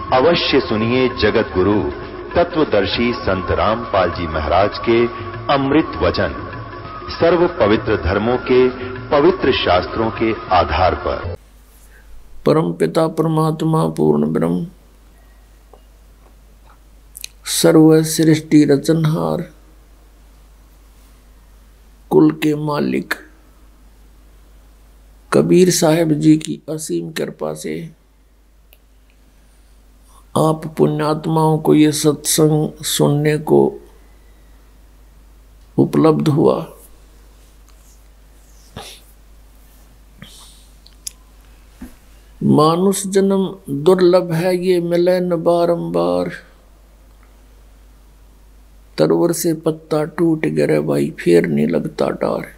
अवश्य सुनिए जगत गुरु तत्वदर्शी संत रामपाल जी महाराज के अमृत वचन, सर्व पवित्र धर्मों के पवित्र शास्त्रों के आधार पर। परम पिता परमात्मा पूर्ण ब्रह्म, सर्व सृष्टि रचनहार, कुल के मालिक कबीर साहब जी की असीम कृपा से आप पुण्यात्माओं को ये सत्संग सुनने को उपलब्ध हुआ। मानुष जन्म दुर्लभ है, ये मिले न बारंबार। तरवर से पत्ता टूट गिरे भाई, फिर नहीं लगता डार।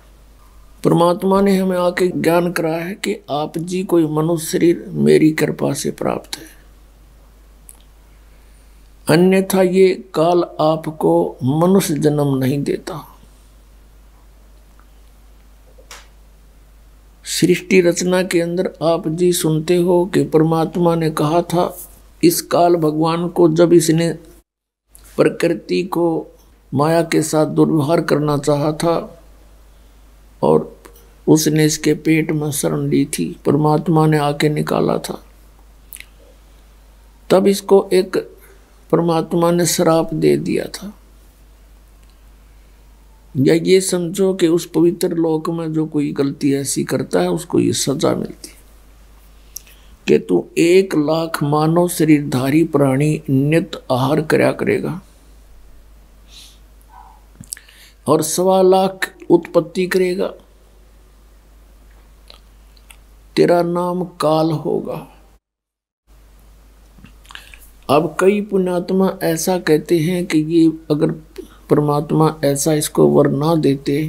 परमात्मा ने हमें आके ज्ञान कराया है कि आप जी कोई मनुष्य शरीर मेरी कृपा से प्राप्त है, अन्यथा ये काल आपको मनुष्य जन्म नहीं देता। सृष्टि रचना के अंदर आप जी सुनते हो कि परमात्मा ने कहा था, इस काल भगवान को जब इसने प्रकृति को माया के साथ दुर्व्यवहार करना चाहा था और उसने इसके पेट में शरण ली थी, परमात्मा ने आके निकाला था। तब इसको एक परमात्मा ने श्राप दे दिया था, या ये समझो कि उस पवित्र लोक में जो कोई गलती ऐसी करता है उसको ये सजा मिलती कि तू 1 लाख मानव शरीरधारी प्राणी नित्य आहार करया करेगा और 1.25 लाख उत्पत्ति करेगा, तेरा नाम काल होगा। अब कई पुण्यात्मा ऐसा कहते हैं कि ये अगर परमात्मा ऐसा इसको वर ना देते,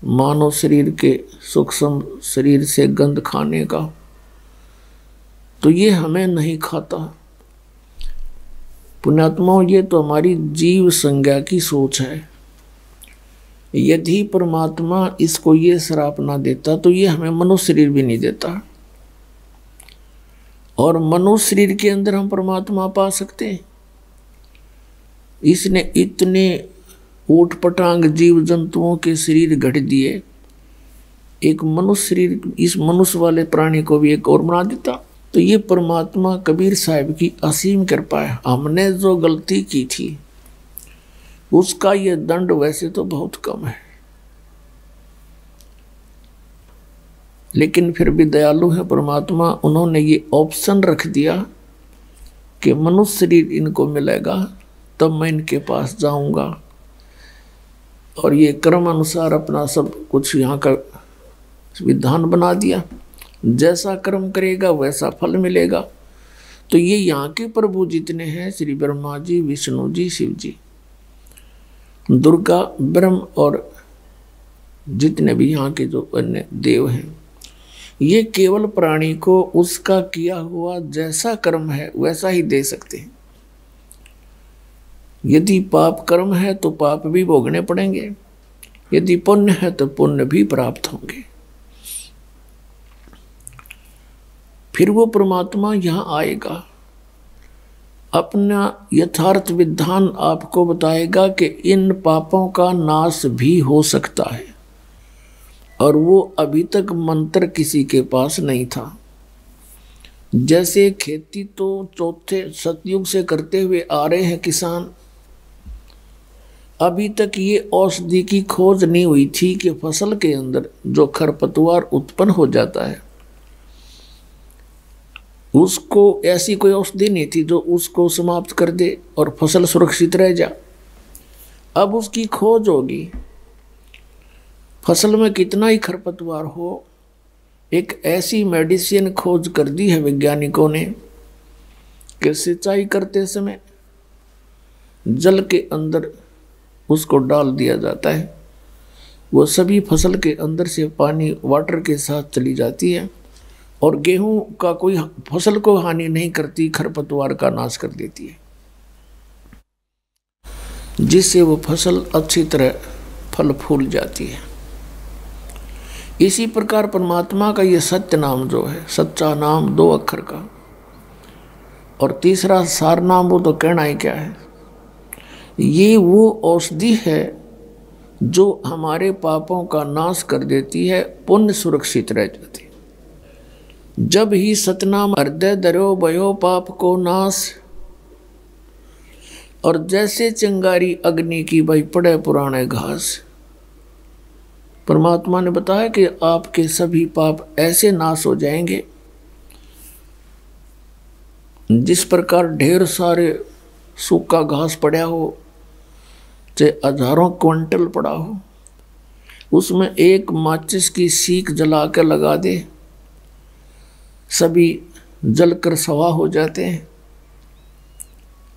मानव शरीर के सूक्ष्म शरीर से गंध खाने का, तो ये हमें नहीं खाता। पुण्यात्माओं, ये तो हमारी जीव संज्ञा की सोच है। यदि परमात्मा इसको ये श्राप ना देता तो ये हमें मनुष्य शरीर भी नहीं देता, और मनुष्य शरीर के अंदर हम परमात्मा पा सकते हैं। इसने इतने ऊट पटांग जीव जंतुओं के शरीर गढ़ दिए, एक मनुष्य शरीर इस मनुष्य वाले प्राणी को भी एक और बना देता। तो ये परमात्मा कबीर साहब की असीम कृपा है। हमने जो गलती की थी उसका ये दंड वैसे तो बहुत कम है, लेकिन फिर भी दयालु है परमात्मा। उन्होंने ये ऑप्शन रख दिया कि मनुष्य शरीर इनको मिलेगा तब मैं इनके पास जाऊंगा, और ये कर्म अनुसार अपना सब कुछ यहाँ का विधान बना दिया। जैसा कर्म करेगा वैसा फल मिलेगा। तो ये यहाँ के प्रभु जितने हैं, श्री ब्रह्मा जी, विष्णु जी, शिव जी, दुर्गा, ब्रह्म और जितने भी यहाँ के जो अन्य देव हैं, ये केवल प्राणी को उसका किया हुआ जैसा कर्म है वैसा ही दे सकते हैं। यदि पाप कर्म है तो पाप भी भोगने पड़ेंगे, यदि पुण्य है तो पुण्य भी प्राप्त होंगे। फिर वो परमात्मा यहाँ आएगा, अपना यथार्थ विधान आपको बताएगा कि इन पापों का नाश भी हो सकता है, और वो अभी तक मंत्र किसी के पास नहीं था। जैसे खेती तो चौथे सतयुग से करते हुए आ रहे हैं किसान, अभी तक ये औषधि की खोज नहीं हुई थी कि फसल के अंदर जो खरपतवार उत्पन्न हो जाता है उसको ऐसी कोई औषधि नहीं थी जो उसको समाप्त कर दे और फसल सुरक्षित रह जा। अब उसकी खोज होगी। फसल में कितना ही खरपतवार हो, एक ऐसी मेडिसिन खोज कर दी है वैज्ञानिकों ने कि सिंचाई करते समय जल के अंदर उसको डाल दिया जाता है, वो सभी फसल के अंदर से पानी वाटर के साथ चली जाती है और गेहूं का कोई फसल को हानि नहीं करती, खरपतवार का नाश कर देती है, जिससे वो फसल अच्छी तरह फल फूल जाती है। इसी प्रकार परमात्मा का ये सत्य नाम जो है, सच्चा नाम 2 अक्षर का, और तीसरा सारनाम, वो तो कहना ही क्या है। ये वो औषधि है जो हमारे पापों का नाश कर देती है, पुण्य सुरक्षित रह जाती। जब ही सतनाम हृदय धरो भयो पाप को नाश। और जैसे चिंगारी अग्नि की भाई पड़े पुराने घास। परमात्मा ने बताया कि आपके सभी पाप ऐसे नाश हो जाएंगे जिस प्रकार ढेर सारे सूखा घास पड़ा हो, चाहे हजारों क्विंटल पड़ा हो, उसमें एक माचिस की सीख जला कर लगा दे, सभी जलकर सवा हो जाते हैं।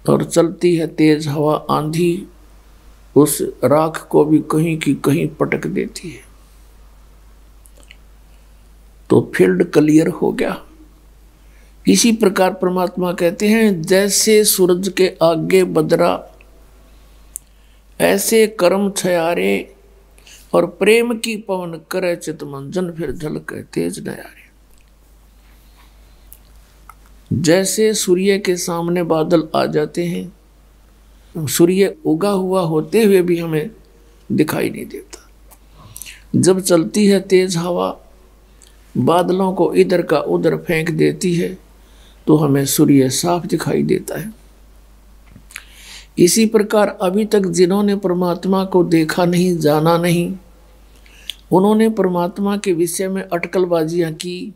और चलती है तेज हवा आंधी, उस राख को भी कहीं की कहीं पटक देती है, तो फील्ड क्लियर हो गया। इसी प्रकार परमात्मा कहते हैं, जैसे सूरज के आगे बदरा, ऐसे कर्म छयारे, और प्रेम की पवन करे चितमंजन, फिर झलके तेज नयारे। जैसे सूर्य के सामने बादल आ जाते हैं, सूर्य उगा हुआ होते हुए भी हमें दिखाई नहीं देता। जब चलती है तेज हवा, बादलों को इधर का उधर फेंक देती है, तो हमें सूर्य साफ दिखाई देता है। इसी प्रकार अभी तक जिन्होंने परमात्मा को देखा नहीं, जाना नहीं, उन्होंने परमात्मा के विषय में अटकलबाजियां की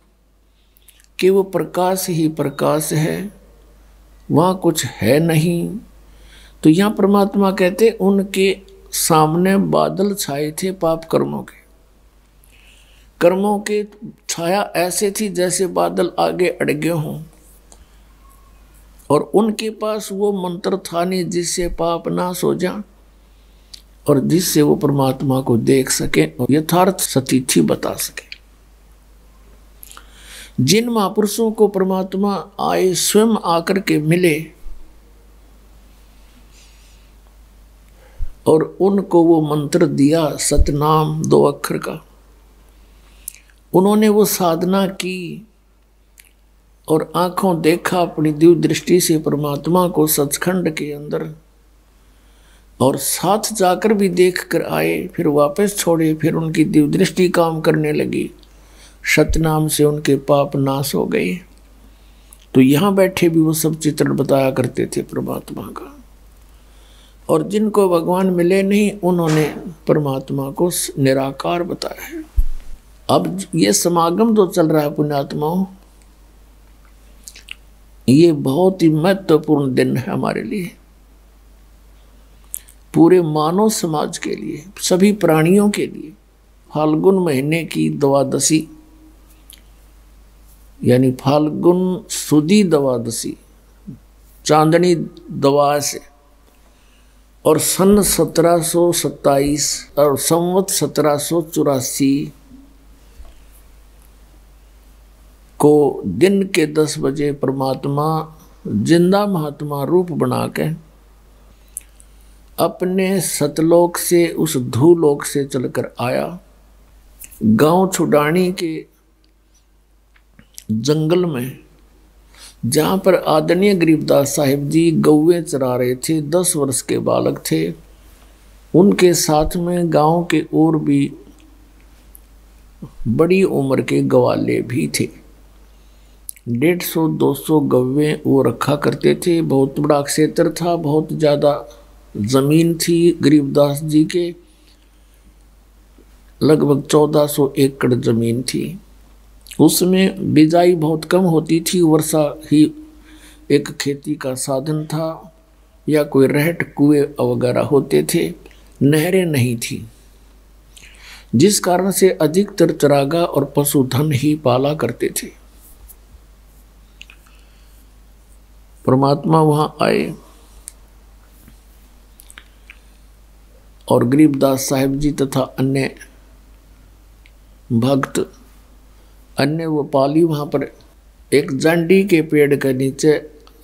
कि वो प्रकाश ही प्रकाश है, वहाँ कुछ है नहीं। तो यहाँ परमात्मा कहते उनके सामने बादल छाए थे पाप कर्मों के। कर्मों के छाया ऐसे थी जैसे बादल आगे अड़गे हों, और उनके पास वो मंत्र था नहीं जिससे पाप नाश हो जाए और जिससे वो परमात्मा को देख सके और यथार्थ सतीथि बता सके। जिन महापुरुषों को परमात्मा आए स्वयं आकर के मिले और उनको वो मंत्र दिया सतनाम 2 अक्षर का, उन्होंने वो साधना की और आंखों देखा अपनी दिव्य दृष्टि से परमात्मा को सचखंड के अंदर, और साथ जाकर भी देख कर आए, फिर वापस छोड़े, फिर उनकी दिव्य दृष्टि काम करने लगी, सतनाम से उनके पाप नाश हो गए। तो यहाँ बैठे भी वो सब चित्रण बताया करते थे परमात्मा का, और जिनको भगवान मिले नहीं उन्होंने परमात्मा को निराकार बताया है। अब ये समागम तो चल रहा है पुण्यात्माओं, ये बहुत ही महत्वपूर्ण दिन है हमारे लिए, पूरे मानव समाज के लिए, सभी प्राणियों के लिए। फाल्गुन महीने की द्वादशी यानी फाल्गुन सुदी द्वादशी, चांदनी द्वादश, और सन 1727 और संवत 1784 को दिन के 10 बजे परमात्मा जिंदा महात्मा रूप बना के अपने सतलोक से, उस धूलोक से चलकर आया। गांव छुडानी के जंगल में, जहाँ पर आदरणीय गरीबदास साहिब जी गौवें चरा रहे थे, 10 वर्ष के बालक थे। उनके साथ में गांव के और भी बड़ी उम्र के ग्वाले भी थे। 150-200 गौवें वो रखा करते थे। बहुत बड़ा क्षेत्र था, बहुत ज़्यादा जमीन थी गरीबदास जी के, लगभग 1400 एकड़ जमीन थी। उसमें बिजाई बहुत कम होती थी, वर्षा ही एक खेती का साधन था, या कोई रहट कुएं वगैरह होते थे, नहरें नहीं थी, जिस कारण से अधिकतर चरागा और पशुधन ही पाला करते थे। परमात्मा वहां आए और गरीबदास साहिब जी तथा अन्य भक्त, अन्य वो पाली वहाँ पर एक जांडी के पेड़ के नीचे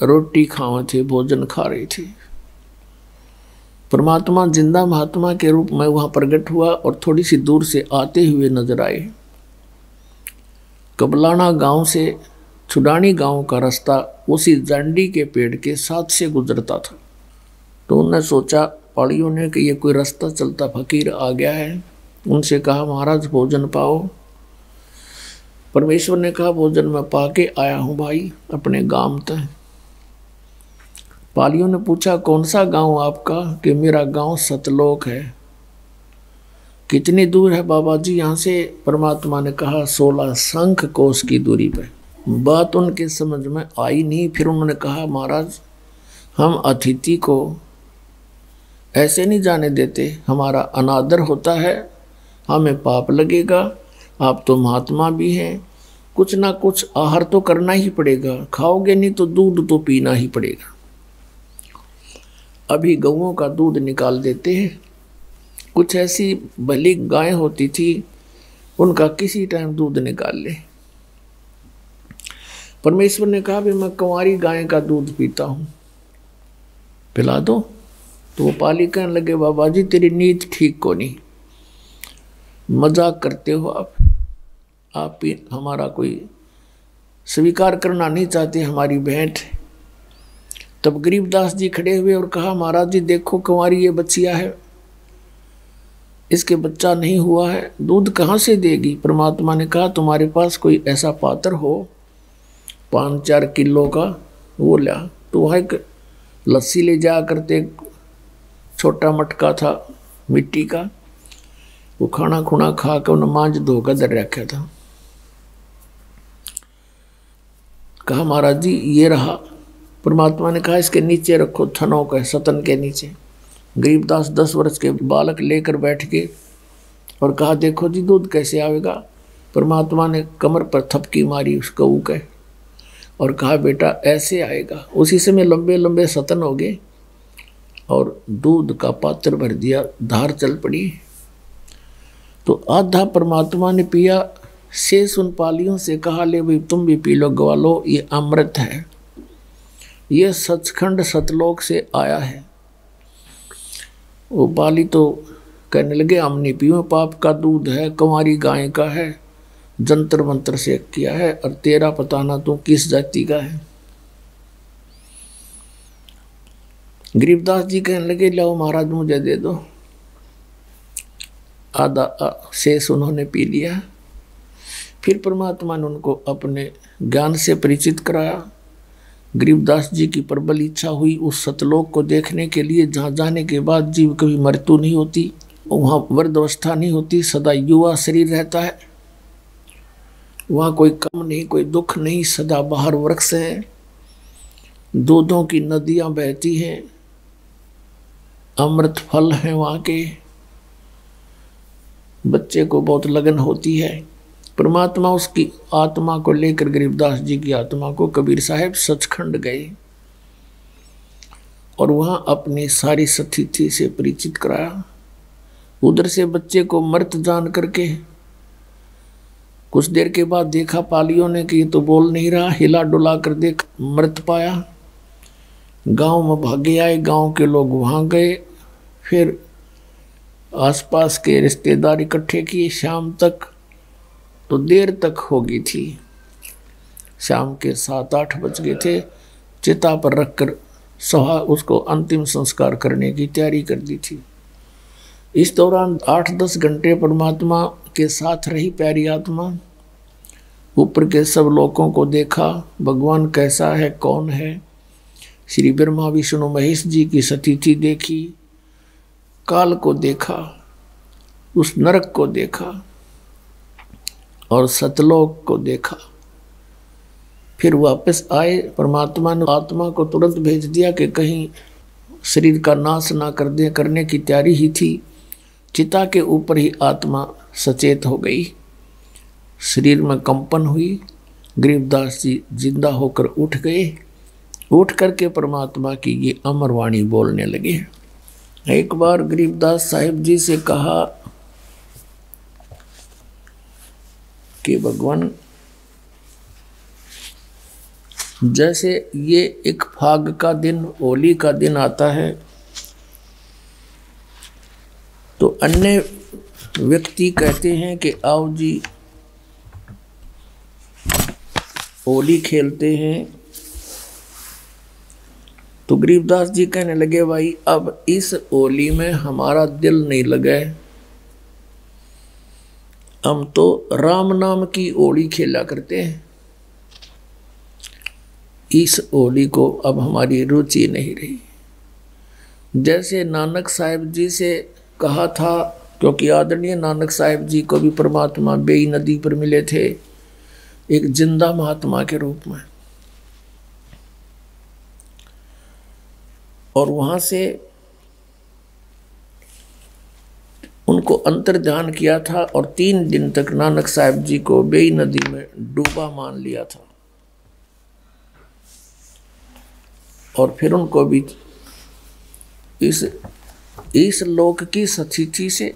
रोटी खावे थे, भोजन खा रही थी। परमात्मा जिंदा महात्मा के रूप में वहाँ प्रकट हुआ और थोड़ी सी दूर से आते हुए नजर आए। कबलाना गांव से छुडानी गांव का रास्ता उसी जांडी के पेड़ के साथ से गुजरता था। तो उन्होंने सोचा पाड़ियों ने कि ये कोई रास्ता चलता फकीर आ गया है। उनसे कहा महाराज भोजन पाओ। परमेश्वर ने कहा भोजन मैं पाके आया हूँ भाई अपने गांव तक। पालियों ने पूछा कौन सा गांव आपका? कि मेरा गांव सतलोक है। कितनी दूर है बाबा जी यहाँ से? परमात्मा ने कहा 16 शंख कोस की दूरी पर। बात उनके समझ में आई नहीं। फिर उन्होंने कहा महाराज हम अतिथि को ऐसे नहीं जाने देते, हमारा अनादर होता है, हमें पाप लगेगा। आप तो महात्मा भी हैं, कुछ ना कुछ आहार तो करना ही पड़ेगा, खाओगे नहीं तो दूध तो पीना ही पड़ेगा। अभी गऊओं का दूध निकाल देते हैं। कुछ ऐसी भली गाय होती थी, उनका किसी टाइम दूध निकाल ले। परमेश्वर ने कहा भी मैं कुंवारी गाय का दूध पीता हूँ, पिला दो। तो वो पाली कहने लगे बाबा जी तेरी नीयत ठीक को नहीं, मजाक करते हो आप हमारा कोई स्वीकार करना नहीं चाहते हमारी भेंट। तब गरीबदास जी खड़े हुए और कहा महाराज जी देखो कुंवारी ये बच्चिया है, इसके बच्चा नहीं हुआ है, दूध कहाँ से देगी? परमात्मा ने कहा तुम्हारे पास कोई ऐसा पात्र हो 5-4 किलो का, वो ला। तो वह एक लस्सी ले जा करते, छोटा मटका था मिट्टी का, वो खाना खुना खा के उन्हें मांझ धोकर दर रखा था। कहा महाराज जी ये रहा। परमात्मा ने कहा इसके नीचे रखो, थनों के सतन के नीचे। गरीबदास 10 वर्ष के बालक लेकर बैठ गए और कहा देखो जी दूध कैसे आवेगा। परमात्मा ने कमर पर थपकी मारी उस गऊ के और कहा बेटा ऐसे आएगा। उसी समय लंबे लंबे सतन हो गए और दूध का पात्र भर दिया, धार चल पड़ी। तो आधा परमात्मा ने पिया, शेष उन पालियों से कहा ले भाई तुम भी पी लो ग्वालो, ये अमृत है, ये सचखंड सतलोक से आया है। वो पाली तो कहने लगे हम नहीं पियो, पाप का दूध है, कुंवारी गाय का है, जंतर मंत्र से किया है, और तेरा पता ना तू किस जाति का है। गरीबदास जी कहने लगे लो महाराज मुझे दे दो। आधा शेष उन्होंने पी लिया। फिर परमात्मा ने उनको अपने ज्ञान से परिचित कराया। गरीबदास जी की प्रबल इच्छा हुई उस सतलोक को देखने के लिए, जहाँ जाने के बाद जीव कभी मृत्यु नहीं होती, वहाँ वृद्धावस्था नहीं होती, सदा युवा शरीर रहता है, वहाँ कोई कम नहीं, कोई दुख नहीं, सदा बाहर वृक्ष हैं, दूधों की नदियाँ बहती हैं, अमृत फल हैं वहाँ के, बच्चे को बहुत लगन होती है। परमात्मा उसकी आत्मा को लेकर, गरीबदास जी की आत्मा को कबीर साहब सचखंड गए और वहां अपनी सारी सतिथि से परिचित कराया। उधर से बच्चे को मृत जान करके कुछ देर के बाद देखा पालियों ने कि ये तो बोल नहीं रहा, हिला डुला कर देख मृत पाया। गांव में भागे आए, गांव के लोग वहां गए, फिर आसपास के रिश्तेदार इकट्ठे किए। शाम तक तो देर तक हो गई थी, शाम के 7-8 बज गए थे। चिता पर रखकर सहा उसको अंतिम संस्कार करने की तैयारी कर दी थी। इस दौरान 8-10 घंटे परमात्मा के साथ रही प्यारी आत्मा। ऊपर के सब लोगों को देखा, भगवान कैसा है, कौन है। श्री ब्रह्मा विष्णु महेश जी की सतिथि देखी, काल को देखा, उस नरक को देखा और सतलोक को देखा। फिर वापस आए। परमात्मा ने आत्मा को तुरंत भेज दिया कि कहीं शरीर का नाश ना कर दे, करने की तैयारी ही थी। चिता के ऊपर ही आत्मा सचेत हो गई, शरीर में कंपन हुई। गरीबदास जी जिंदा होकर उठ गए। उठ करके परमात्मा की ये अमर वाणी बोलने लगे। एक बार गरीबदास साहिब जी से कहा कि भगवान जैसे ये एक फाग का दिन, होली का दिन आता है, तो अन्य व्यक्ति कहते हैं कि आओ जी होली खेलते हैं। तो गरीबदास जी कहने लगे, भाई अब इस होली में हमारा दिल नहीं लगे, हम तो राम नाम की होली खेला करते हैं, इस होली को अब हमारी रुचि नहीं रही। जैसे नानक साहिब जी से कहा था, क्योंकि आदरणीय नानक साहिब जी को भी परमात्मा बेई नदी पर मिले थे एक जिंदा महात्मा के रूप में, और वहां से उनको अंतर्ध्यान किया था और 3 दिन तक नानक साहिब जी को बेई नदी में डूबा मान लिया था। और फिर उनको भी इस लोक की सतिथि से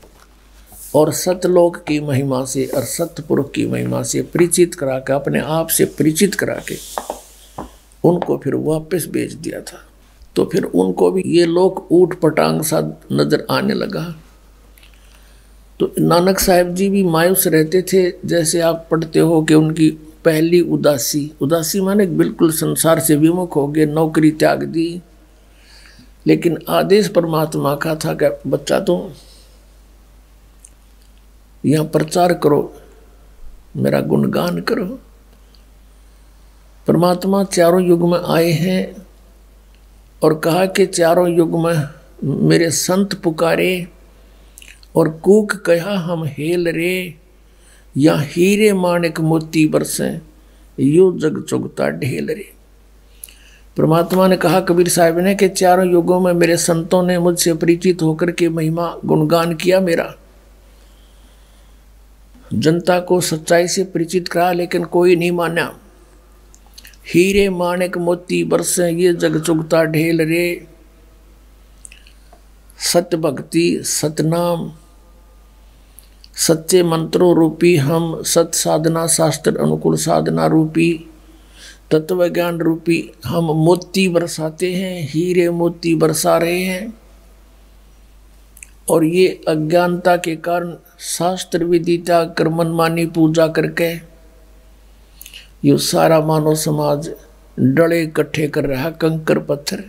और सतलोक की महिमा से और सतपुरुष की महिमा से परिचित करा के, अपने आप से परिचित करा के उनको फिर वापस भेज दिया था। तो फिर उनको भी ये लोक ऊट पटांग सा नजर आने लगा। तो नानक साहिब जी भी मायूस रहते थे। जैसे आप पढ़ते हो कि उनकी पहली उदासी माने बिल्कुल संसार से विमुख हो गए, नौकरी त्याग दी। लेकिन आदेश परमात्मा का था कि बच्चा तुम यहाँ प्रचार करो, मेरा गुणगान करो। परमात्मा चारों युग में आए हैं और कहा कि चारों युग में मेरे संत पुकारे और कूक कहा हम हेल रे, या हीरे माणिक मोती बरसे यो जग चुगता ढेल रे। परमात्मा ने कहा कबीर साहब ने कि चारों युगों में मेरे संतों ने मुझसे परिचित होकर के महिमा गुणगान किया मेरा, जनता को सच्चाई से परिचित करा, लेकिन कोई नहीं माना। हीरे माणिक मोती बरसे ये जग चुगता ढेल रे। सत्य भक्ति सतनाम सच्चे मंत्रों रूपी हम, सत साधना शास्त्र अनुकूल साधना रूपी, तत्व ज्ञान रूपी हम मोती बरसाते हैं, हीरे मोती बरसा रहे हैं। और ये अज्ञानता के कारण शास्त्र विधि त्याग कर मनमानी पूजा करके ये सारा मानव समाज डले इकट्ठे कर रहा कंकर पत्थर।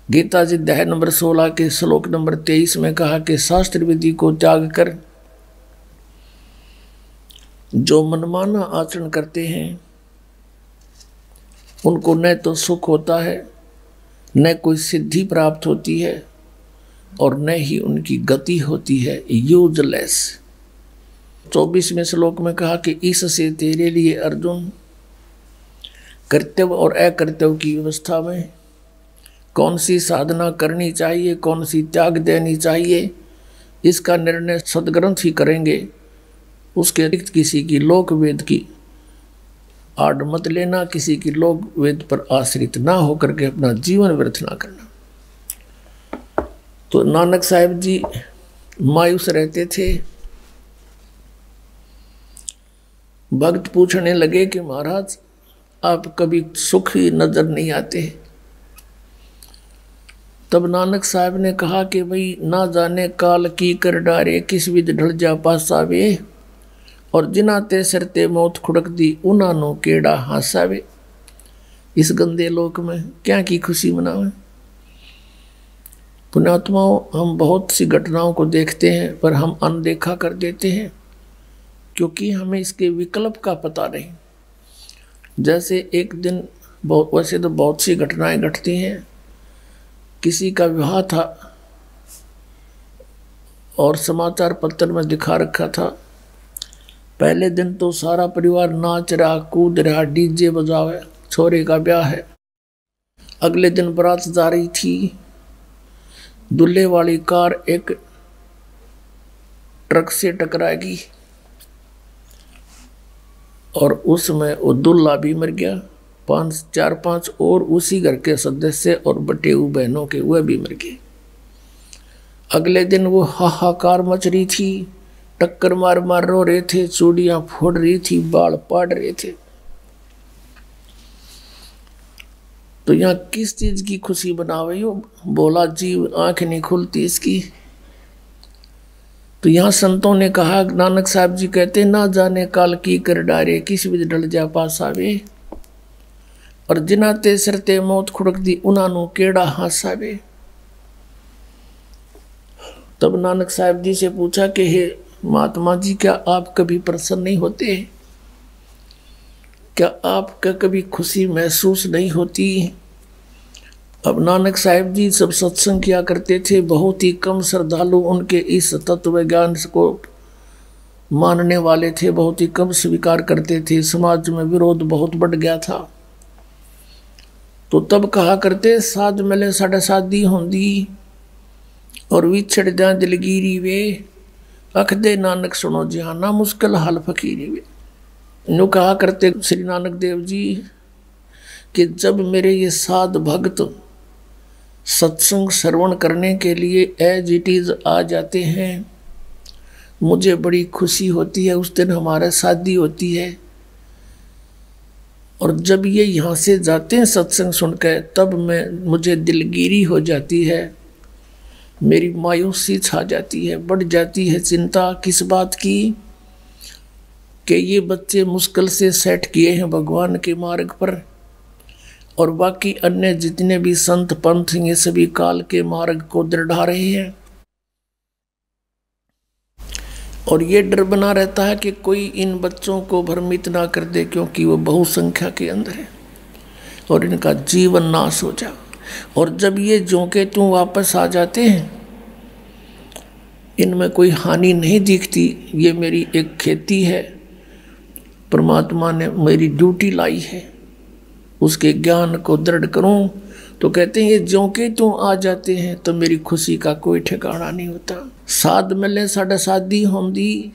गीता जी अध्याय नंबर 16 के श्लोक नंबर 23 में कहा कि शास्त्र विधि को त्याग कर जो मनमाना आचरण करते हैं उनको न तो सुख होता है, न कोई सिद्धि प्राप्त होती है, और न ही उनकी गति होती है, यूजलेस। 24वें श्लोक में कहा कि इससे तेरे लिए अर्जुन कर्तव्य और अकर्तव्य की व्यवस्था में कौन सी साधना करनी चाहिए, कौन सी त्याग देनी चाहिए, इसका निर्णय सदग्रंथ ही करेंगे। उसके अतिरिक्त किसी की लोक वेद की आड़ मत लेना, किसी की लोक वेद पर आश्रित ना होकर के अपना जीवन व्यर्थ ना करना। तो नानक साहिब जी मायूस रहते थे। भक्त पूछने लगे कि महाराज आप कभी सुखी नजर नहीं आते। तब नानक साहब ने कहा कि भाई ना जाने काल की कर डारे, किस विध ढल जा पासावे, और जिनाते सरते मौत खुड़क दी उनानो केड़ा हासावे। इस गंदे लोक में क्या की खुशी मनावे। पुण्यात्माओं, हम बहुत सी घटनाओं को देखते हैं पर हम अनदेखा कर देते हैं क्योंकि हमें इसके विकल्प का पता नहीं। जैसे एक दिन वैसे तो बहुत सी घटनाएं घटती हैं। किसी का विवाह था और समाचार पत्र में दिखा रखा था। पहले दिन तो सारा परिवार नाच रहा, कूद रहा, डीजे बजावे, छोरे का ब्याह है। अगले दिन बारात जा रही थी। दूल्हे वाली कार एक ट्रक से टकराएगी और उसमें वो दूल्हा भी मर गया, 4-5 और उसी घर के सदस्य और बटेऊ बहनों के वह भी मर गए। अगले दिन वो हाहाकार मच रही थी, टक्कर मार मार रो रहे थे, चूड़ियां फोड़ रही थी, बाल पाड़ रहे थे। तो यहाँ किस चीज की खुशी बना हुई हो? बोला जीव आंख नहीं खुलती इसकी। तो यहाँ संतों ने कहा, नानक साहब जी कहते, ना जाने काल की कर डारे, किस विध डल जा पास आवे, और जिना ते सरते मौत खुड़क दी, उन्होंने केड़ा हास आवे। तब नानक साहब जी से पूछा कि हे महात्मा जी, क्या आप कभी प्रसन्न नहीं होते? क्या आपका कभी खुशी महसूस नहीं होती? अब नानक साहब जी सब सत्संग किया करते थे, बहुत ही कम श्रद्धालु उनके इस तत्व ज्ञान को मानने वाले थे, बहुत ही कम स्वीकार करते थे, समाज में विरोध बहुत बढ़ गया था। तो तब कहा करते, साध मिले साढ़े शादी होंदी, और विछड़ जा दिलगिरी वे, अख दे नानक सुनो जहाना, मुश्किल हाल फकीरी वे। यूँ कहा करते श्री नानक देव जी कि जब मेरे ये साध भक्त सत्संग श्रवण करने के लिए एज इट इज आ जाते हैं, मुझे बड़ी खुशी होती है। उस दिन हमारा शादी होती है, और जब ये यहाँ से जाते हैं सत्संग सुनकर, तब मुझे दिलगिरी हो जाती है, मेरी मायूसी छा जाती है, बढ़ जाती है चिंता। किस बात की? कि ये बच्चे मुश्किल से सेट किए हैं भगवान के मार्ग पर, और बाकी अन्य जितने भी संत पंथ ये सभी काल के मार्ग को दृढ़ा रहे हैं। और ये डर बना रहता है कि कोई इन बच्चों को भ्रमित ना कर दे, क्योंकि वो बहुसंख्या के अंदर है, और इनका जीवन नाश हो जाए। और जब ये ज्यों के त्यों वापस आ जाते हैं, इनमें कोई हानि नहीं दिखती। ये मेरी एक खेती है, परमात्मा ने मेरी ड्यूटी लाई है, उसके ज्ञान को दृढ़ करूं। तो कहते हैं ये ज्यों के त्यों आ जाते हैं, तो मेरी खुशी का कोई ठिकाना नहीं होता। साध मिले साढ़े शादी होंदी,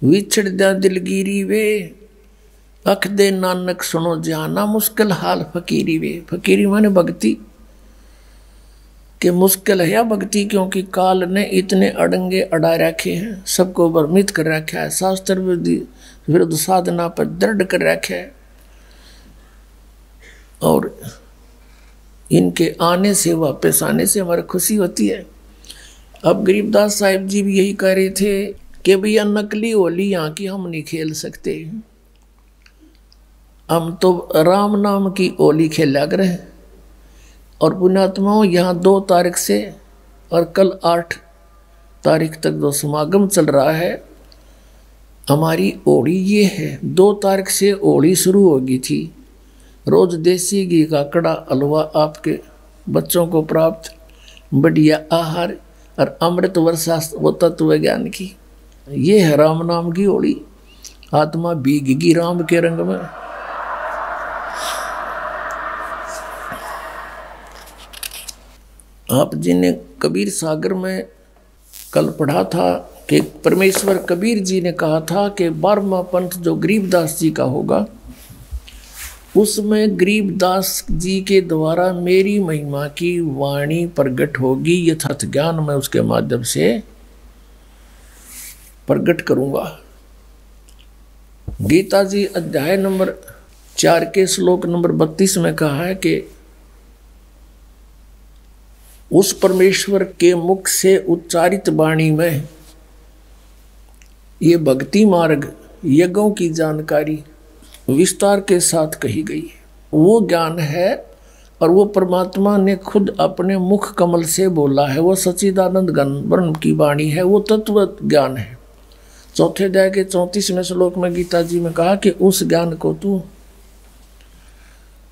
विछड़ जा दिलगिरी वे, अख दे नानक सुनो जाना, मुश्किल हाल फकीरी वे। फकीरी माने भक्ति के मुश्किल है या भक्ति, क्योंकि काल ने इतने अड़ंगे अड़ा रखे हैं, सबको भ्रमित कर रखा है, शास्त्र विरुद्ध साधना पर दृढ़ कर रखा है, और इनके आने से, वापस आने से हमारी खुशी होती है। अब गरीबदास साहिब जी भी यही कह रहे थे कि भैया नकली होली यहाँ की हम नहीं खेल सकते, हम तो राम नाम की होली खेला करें। और पुण्यात्माओं, यहाँ 2 तारीख से और कल 8 तारीख तक जो समागम चल रहा है, हमारी होली ये है। 2 तारीख से होली शुरू होगी थी। रोज देसी घी का कड़ा हलवा आपके बच्चों को प्राप्त, बढ़िया आहार और अमृत वर्षा वो तत्व ज्ञान की। ये है राम नाम की होली। आत्मा भीगेगी राम के रंग में। आप जी ने कबीर सागर में कल पढ़ा था कि परमेश्वर कबीर जी ने कहा था कि 12वां पंथ जो गरीबदास जी का होगा, उसमें गरीबदास जी के द्वारा मेरी महिमा की वाणी प्रकट होगी, यथार्थ ज्ञान मैं उसके माध्यम से प्रकट करूंगा। गीता जी अध्याय नंबर 4 के श्लोक नंबर 32 में कहा है कि उस परमेश्वर के मुख से उच्चारित वाणी में ये भक्ति मार्ग, यज्ञों की जानकारी विस्तार के साथ कही गई है। वो ज्ञान है, और वो परमात्मा ने खुद अपने मुख कमल से बोला है। वो सच्चिदानंद ब्रह्म की वाणी है, वो तत्व ज्ञान है। 4 अध्याय के 34वें श्लोक में गीता जी में कहा कि उस ज्ञान को तू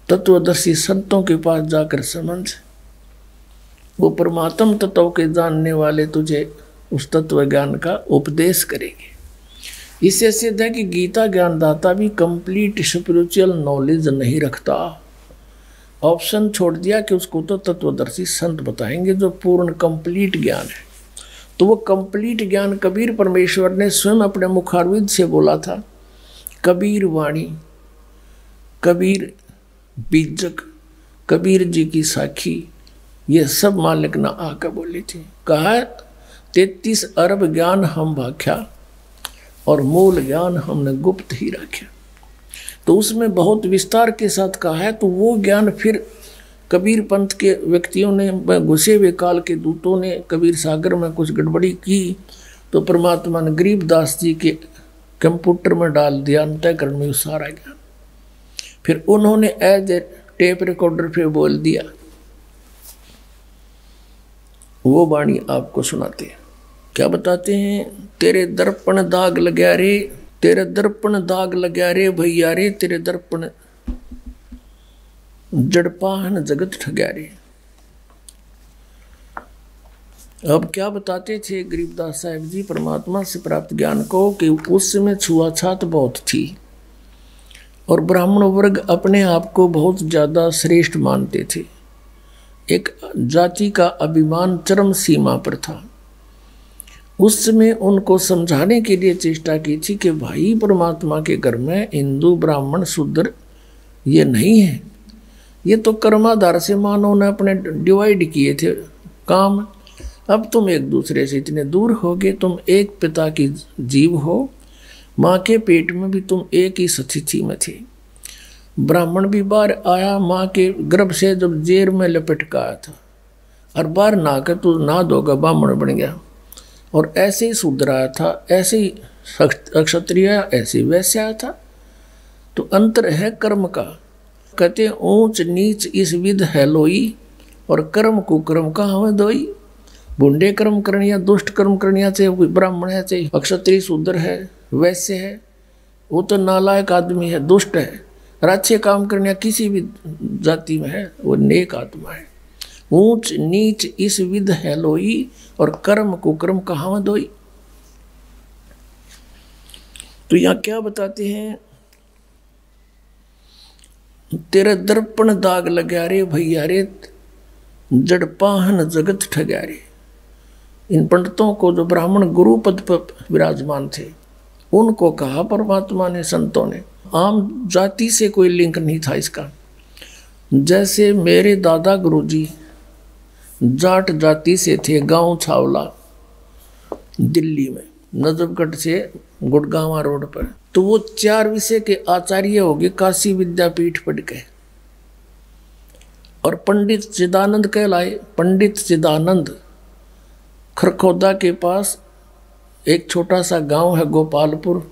तत्वदर्शी संतों के पास जाकर समझ, वो परमात्म तत्व के जानने वाले तुझे उस तत्व ज्ञान का उपदेश करेंगे। इससे सिद्ध है कि गीता ज्ञानदाता भी कंप्लीट स्पिरिचुअल नॉलेज नहीं रखता। ऑप्शन छोड़ दिया कि उसको तो तत्वदर्शी संत बताएंगे जो पूर्ण कंप्लीट ज्ञान है। तो वो कंप्लीट ज्ञान कबीर परमेश्वर ने स्वयं अपने मुखारविंद से बोला था। कबीर वाणी, कबीर बीजक, कबीर जी की साखी, ये सब मालिक ना आकर बोली थी। कहा 33 अरब ज्ञान हम भाख्या, और मूल ज्ञान हमने गुप्त ही रखा। तो उसमें बहुत विस्तार के साथ कहा है। तो वो ज्ञान फिर कबीर पंथ के व्यक्तियों ने, घुसे हुए काल के दूतों ने कबीर सागर में कुछ गड़बड़ी की, तो परमात्मा ने गरीबदास जी के कंप्यूटर में डाल दिया, अंतःकरण में सारा ज्ञान। फिर उन्होंने एज ए टेप रिकॉर्डर पे बोल दिया। वो वाणी आपको सुनाते हैं। क्या बताते हैं? तेरे दर्पण दाग लग्या रे, तेरे दर्पण दाग लग्या रे भैया रे, तेरे दर्पण जड़पाहन जगत ठग्या रे। अब क्या बताते थे गरीबदास साहब जी परमात्मा से प्राप्त ज्ञान को कि उस समय छुआछात बहुत थी और ब्राह्मण वर्ग अपने आप को बहुत ज़्यादा श्रेष्ठ मानते थे। एक जाति का अभिमान चरम सीमा पर था। उस समय उनको समझाने के लिए चेष्टा की थी कि भाई परमात्मा के घर में हिंदू ब्राह्मण शूद्र ये नहीं है, ये तो कर्माधार से मानव ने अपने डिवाइड किए थे काम। अब तुम एक दूसरे से इतने दूर हो गए, तुम एक पिता की जीव हो, माँ के पेट में भी तुम एक ही स्थिति में थे। ब्राह्मण भी बाहर आया माँ के गर्भ से जब जेर में लपेट का आया था, और बाहर ना कर तू ना धोगा ब्राह्मण बन गया। और ऐसे ही शूद्र आया था, ऐसे ही क्षत्रिय, ऐसे ही वैश्य आया था। तो अंतर है कर्म का। कहते ऊंच नीच इस विध है लोई, और कर्म कुकर्म कहाँ में दोई। बुंडे कर्म करनिया, दुष्ट कर्म करनिया, चाहे ब्राह्मण है, चाहे अक्षत्रिय शूद्र है, वैश्य है, वो तो नालायक आदमी है, दुष्ट है। और अच्छे काम करनिया किसी भी जाति में है, वो नेक आत्मा है। ऊंच नीच इस विध है लोई, और कर्म कुकर्म कहाँ में दोई। तो यहाँ क्या बताते हैं? तेरे दर्पण दाग लग्या रे भैया रे, जड़पाहन जगत ठग्या रे। इन पंडितों को जो ब्राह्मण गुरु पद पर विराजमान थे उनको कहा परमात्मा ने, संतों ने। आम जाति से कोई लिंक नहीं था इसका। जैसे मेरे दादा गुरुजी जाट जाति से थे, गांव छावला दिल्ली में, नजफगढ़ से गुड़गांवा रोड पर। तो वो 4 विषय के आचार्य हो गए, काशी विद्यापीठ पढ़ के, और पंडित चिदानंद कहलाए। पंडित चिदानंद खरखोदा के पास एक छोटा सा गांव है गोपालपुर,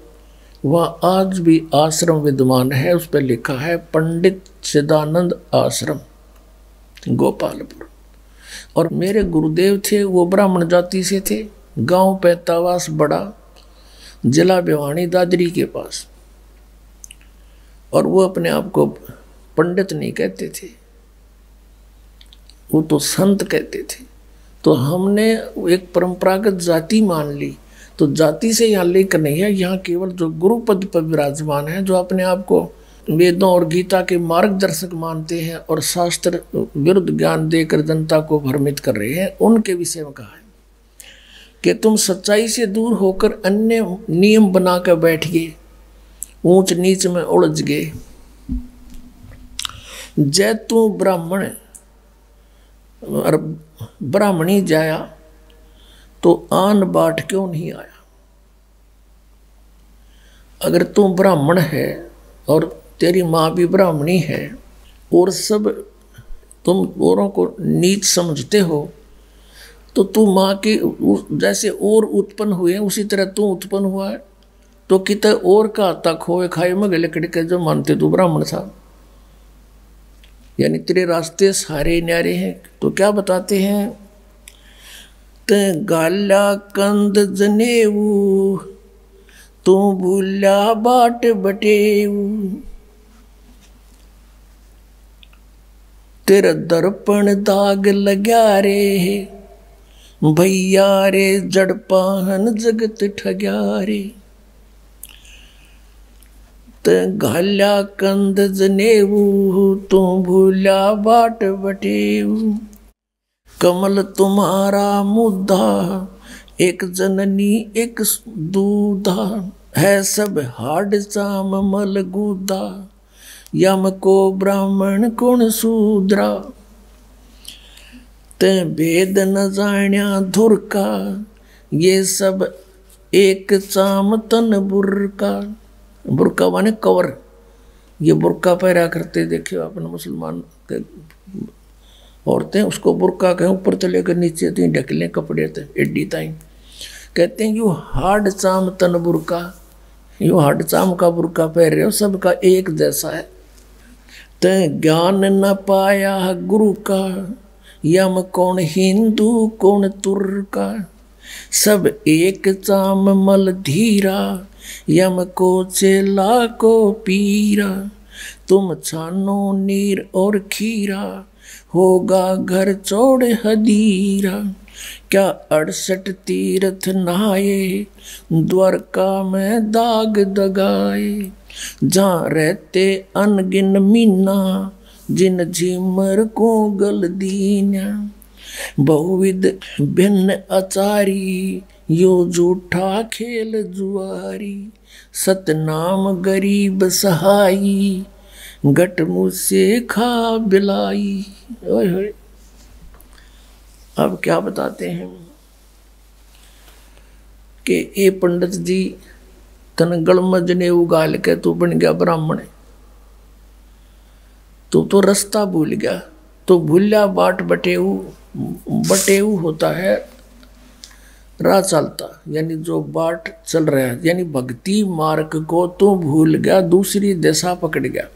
वहाँ आज भी आश्रम विद्यमान है, उस पर लिखा है पंडित चिदानंद आश्रम गोपालपुर। और मेरे गुरुदेव थे वो ब्राह्मण जाति से थे, गांव पैतावास बड़ा, जिला भिवानी दादरी के पास। और वो अपने आप को पंडित नहीं कहते थे, वो तो संत कहते थे। तो हमने एक परंपरागत जाति मान ली। तो जाति से यहाँ लिंक नहीं है, यहाँ केवल जो गुरु पद पर विराजमान है, जो अपने आप को वेदों और गीता के मार्गदर्शक मानते हैं और शास्त्र विरुद्ध ज्ञान देकर जनता को भ्रमित कर रहे हैं, उनके विषय में कहा है कि तुम सच्चाई से दूर होकर अन्य नियम बनाकर बैठ गए, ऊंच नीच में उलझ गए। जय तू ब्राह्मण और ब्राह्मणी जाया तो आन बाट क्यों नहीं आया। अगर तू ब्राह्मण है और तेरी माँ भी ब्राह्मणी है और सब तुम औरों को नीच समझते हो, तो तू माँ के जैसे और उत्पन्न हुए उसी तरह तू उत्पन्न हुआ है। तो कितने और का तक होए खाए में गले कड़के जो मानते तू ब्राह्मण था, यानी तेरे रास्ते सारे न्यारे हैं। तो क्या बताते हैं? ते गाला कंद जनेऊ, तू भूला बाट बटेऊ। तेरा दर्पण दाग लग्या रे भैया रे, जड़पाहन जगत ठग्या रे। ते घाल्या कंद जनेऊ, तू भूला बाट बटेऊ। कमल तुम्हारा मुद्दा, एक जननी एक दूधा। है सब हाड चाम मल गुदा, यम को ब्राह्मण कुण शूद्रा। ते भेद न जाण्या धुर का, ये सब एक चाम तन बुरका। बुरका माने कवर, ये बुरका पहरा करते देखे अपने मुसलमान औरतें, उसको बुरका कहें। ऊपर से लेकर नीचे तीन ढकले कपड़े थे एड्डी ताई। कहते हैं यू हार्ड चाम तन बुरका, यू हार्ड चाम का बुरका पहन रहे हो, सबका एक जैसा है। ते ज्ञान न पाया गुरु का, यम कौन हिंदू कौन तुर्का, सब एक चाम मल धीरा, यम को चेला को पीरा, तुम छानो नीर और खीरा, होगा घर चौड़ हदीरा, क्या 68 तीर्थ नहाए, द्वारका में दाग दगाए, जहाँ रहते अनगिन मीना, जिन झिमर को गल दीना, बहुविध भिन्न आचारी, यो झूठा खेल जुआरी, सतनाम गरीब सहाई, गट मुझसे खा बिलाई। ओए होए, अब क्या बताते हैं कि ए पंडित जी तन गलमज ने उगाल के तू बन गया ब्राह्मण, तो रास्ता भूल गया, तो भूलिया बाट बटेऊ, बटेऊ होता है राह चलता, यानी जो बाट चल रहा है, यानी भक्ति मार्ग को तो भूल गया, दूसरी दिशा पकड़ गया,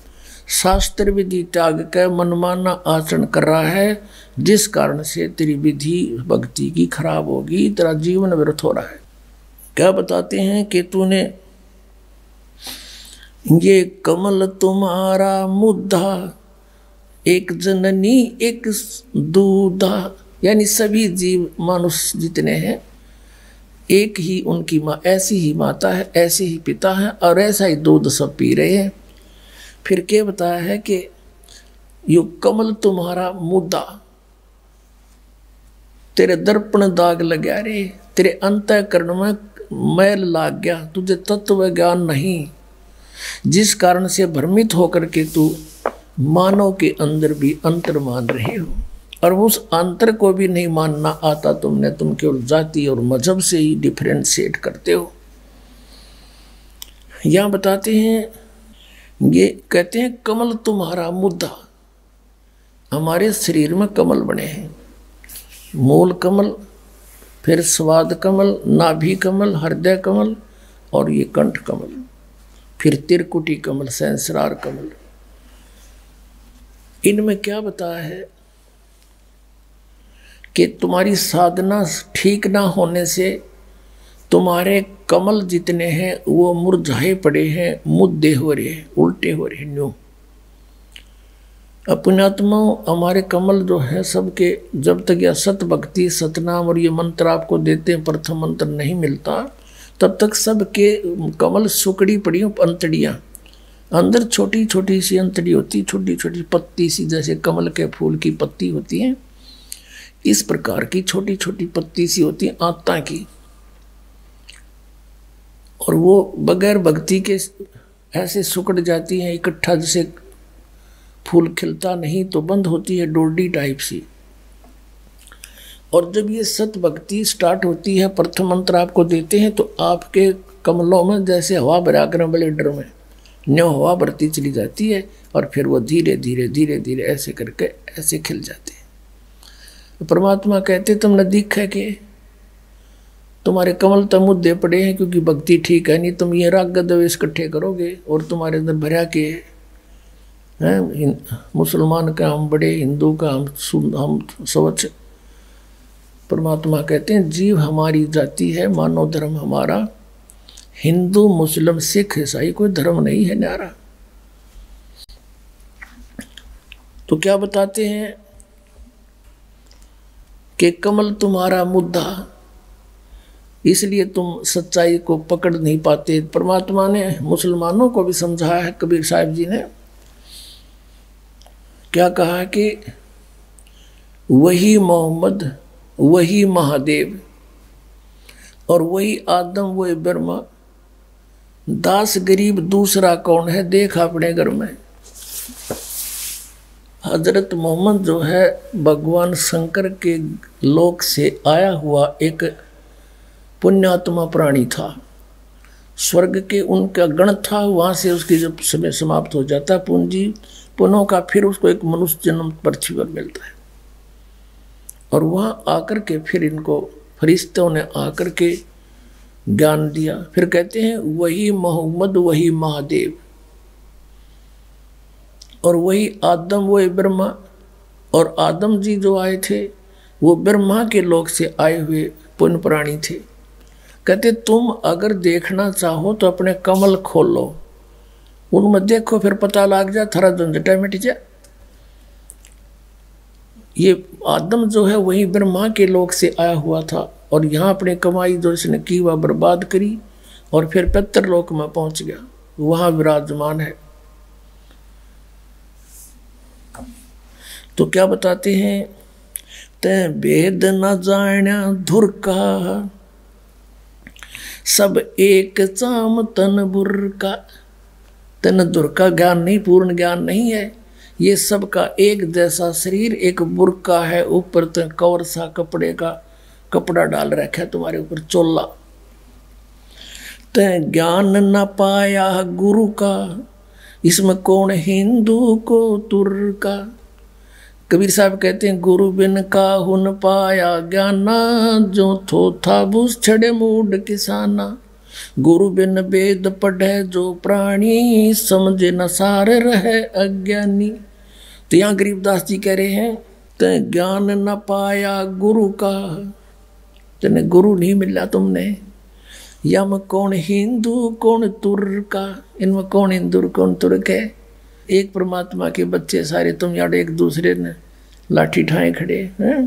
शास्त्र विधि त्याग के मनमाना आचरण कर रहा है, जिस कारण से तेरी विधि भक्ति की खराब होगी, तेरा जीवन व्यर्थ हो रहा है। क्या बताते हैं कि तूने ये कमल तुम्हारा मुद्दा, एक जननी एक दूधा, यानी सभी जीव मनुष्य जितने हैं एक ही उनकी माँ, ऐसी ही माता है, ऐसे ही पिता है और ऐसा ही दूध सब पी रहे हैं। फिर क्या बताया है कि यो कमल तुम्हारा मुद्दा, तेरे दर्पण दाग लगा रे, तेरे अंतःकरण में मैल लाग गया, तुझे तत्व ज्ञान नहीं, जिस कारण से भ्रमित होकर के तू मानव के अंदर भी अंतर मान रहे हो, और उस अंतर को भी नहीं मानना आता तुमने, तुम केवल जाति और मजहब से ही डिफरेंशिएट करते हो। यहां बताते हैं, ये कहते हैं कमल तुम्हारा मुद्दा, हमारे शरीर में कमल बने हैं, मूल कमल, फिर स्वाद कमल, नाभि कमल, हृदय कमल और ये कंठ कमल, फिर त्रिकुटी कमल, सहस्रार कमल। इनमें क्या बताया है कि तुम्हारी साधना ठीक ना होने से तुम्हारे कमल जितने हैं वो मुरझाए पड़े हैं, मुद्दे हो रहे हैं, उल्टे हो रहे हैं। न्यू अपनात्मा हमारे कमल जो है सबके, जब तक यह सत भक्ति सतनाम और ये मंत्र आपको देते हैं, प्रथम मंत्र नहीं मिलता, तब तक सबके कमल सुकड़ी पड़ी अंतड़ियाँ, अंदर छोटी छोटी सी अंतड़ी होती, छोटी छोटी पत्ती सी, जैसे कमल के फूल की पत्ती होती है, इस प्रकार की छोटी छोटी पत्ती सी होती है आत्ता की, और वो बगैर भक्ति के ऐसे सुकड़ जाती हैं इकट्ठा, जैसे फूल खिलता नहीं तो बंद होती है, डोरडी टाइप सी। और जब ये सत भक्ति स्टार्ट होती है, प्रथम मंत्र आपको देते हैं, तो आपके कमलों में जैसे हवा भरा कर ब्लेडर में न्यो हवा भरती चली जाती है, और फिर वो धीरे धीरे धीरे धीरे ऐसे करके ऐसे खिल जाते हैं। परमात्मा कहते तुमने देखा कि तुम्हारे कमल तो मुद्दे पड़े हैं, क्योंकि भक्ति ठीक है नहीं, तुम ये राग द्वेष इकट्ठे करोगे और तुम्हारे अंदर भरा के हैं, मुसलमान का हम बड़े, हिंदू का हम स्वच्छ। परमात्मा कहते हैं जीव हमारी जाति है, मानव धर्म हमारा, हिंदू मुस्लिम सिख ईसाई कोई धर्म नहीं है न्यारा। तो क्या बताते हैं कि कमल तुम्हारा मुद्दा, इसलिए तुम सच्चाई को पकड़ नहीं पाते। परमात्मा ने मुसलमानों को भी समझाया है, कबीर साहब जी ने क्या कहा कि वही मोहम्मद, वही महादेव और वही आदम, वही ब्रह्मा, दास गरीब दूसरा कौन है, देख अपने घर में। हजरत मोहम्मद जो है भगवान शंकर के लोक से आया हुआ एक पुण्यात्मा प्राणी था, स्वर्ग के उनका गण था, वहाँ से उसकी जब समय समाप्त हो जाता पूंजी पुनों का, फिर उसको एक मनुष्य जन्म पृथ्वी पर मिलता है, और वहाँ आकर के फिर इनको फरिश्तों ने आकर के ज्ञान दिया। फिर कहते हैं वही मोहम्मद वही महादेव, और वही आदम वही ब्रह्मा। और आदम जी जो आए थे वो ब्रह्मा के लोक से आए हुए पुण्य प्राणी थे। कहते तुम अगर देखना चाहो तो अपने कमल खोलो, उनमें देखो, फिर पता लग जाए, थारा झंझटा मिट जाए। ये आदम जो है वही ब्रह्मा के लोक से आया हुआ था, और यहाँ अपनी कमाई जो इसने की वह बर्बाद करी, और फिर पितृलोक में पहुंच गया, वहां विराजमान है। तो क्या बताते हैं, तै भेद न जाण्या धुर का, सब एक चाम तन बुर का। तन दुर का ज्ञान नहीं, पूर्ण ज्ञान नहीं है। ये सब का एक जैसा शरीर, एक बुरका है, ऊपर तो कवर सा कपड़े का कपड़ा डाल रखा है तुम्हारे ऊपर, चोला। तै ज्ञान न पाया गुरु का, इसमें कौन हिंदू को तुर का। कबीर साहब कहते हैं गुरु बिन का हुन पाया ज्ञाना, जो थो था बुस छड़े मूड किसाना। गुरु बिन वेद पढ़े जो प्राणी, समझे न सार रहे अज्ञानी। तो यहाँ गरीबदास जी कह रहे हैं ते ज्ञान न पाया गुरु का, तेने गुरु नहीं मिला तुमने। यम कौन हिंदू कौन तुर्क का, इनमें कौन हिंदू कौन तुर्क है। एक परमात्मा के बच्चे सारे तुम यार एक दूसरे ने लाठी ठाए खड़े हैं।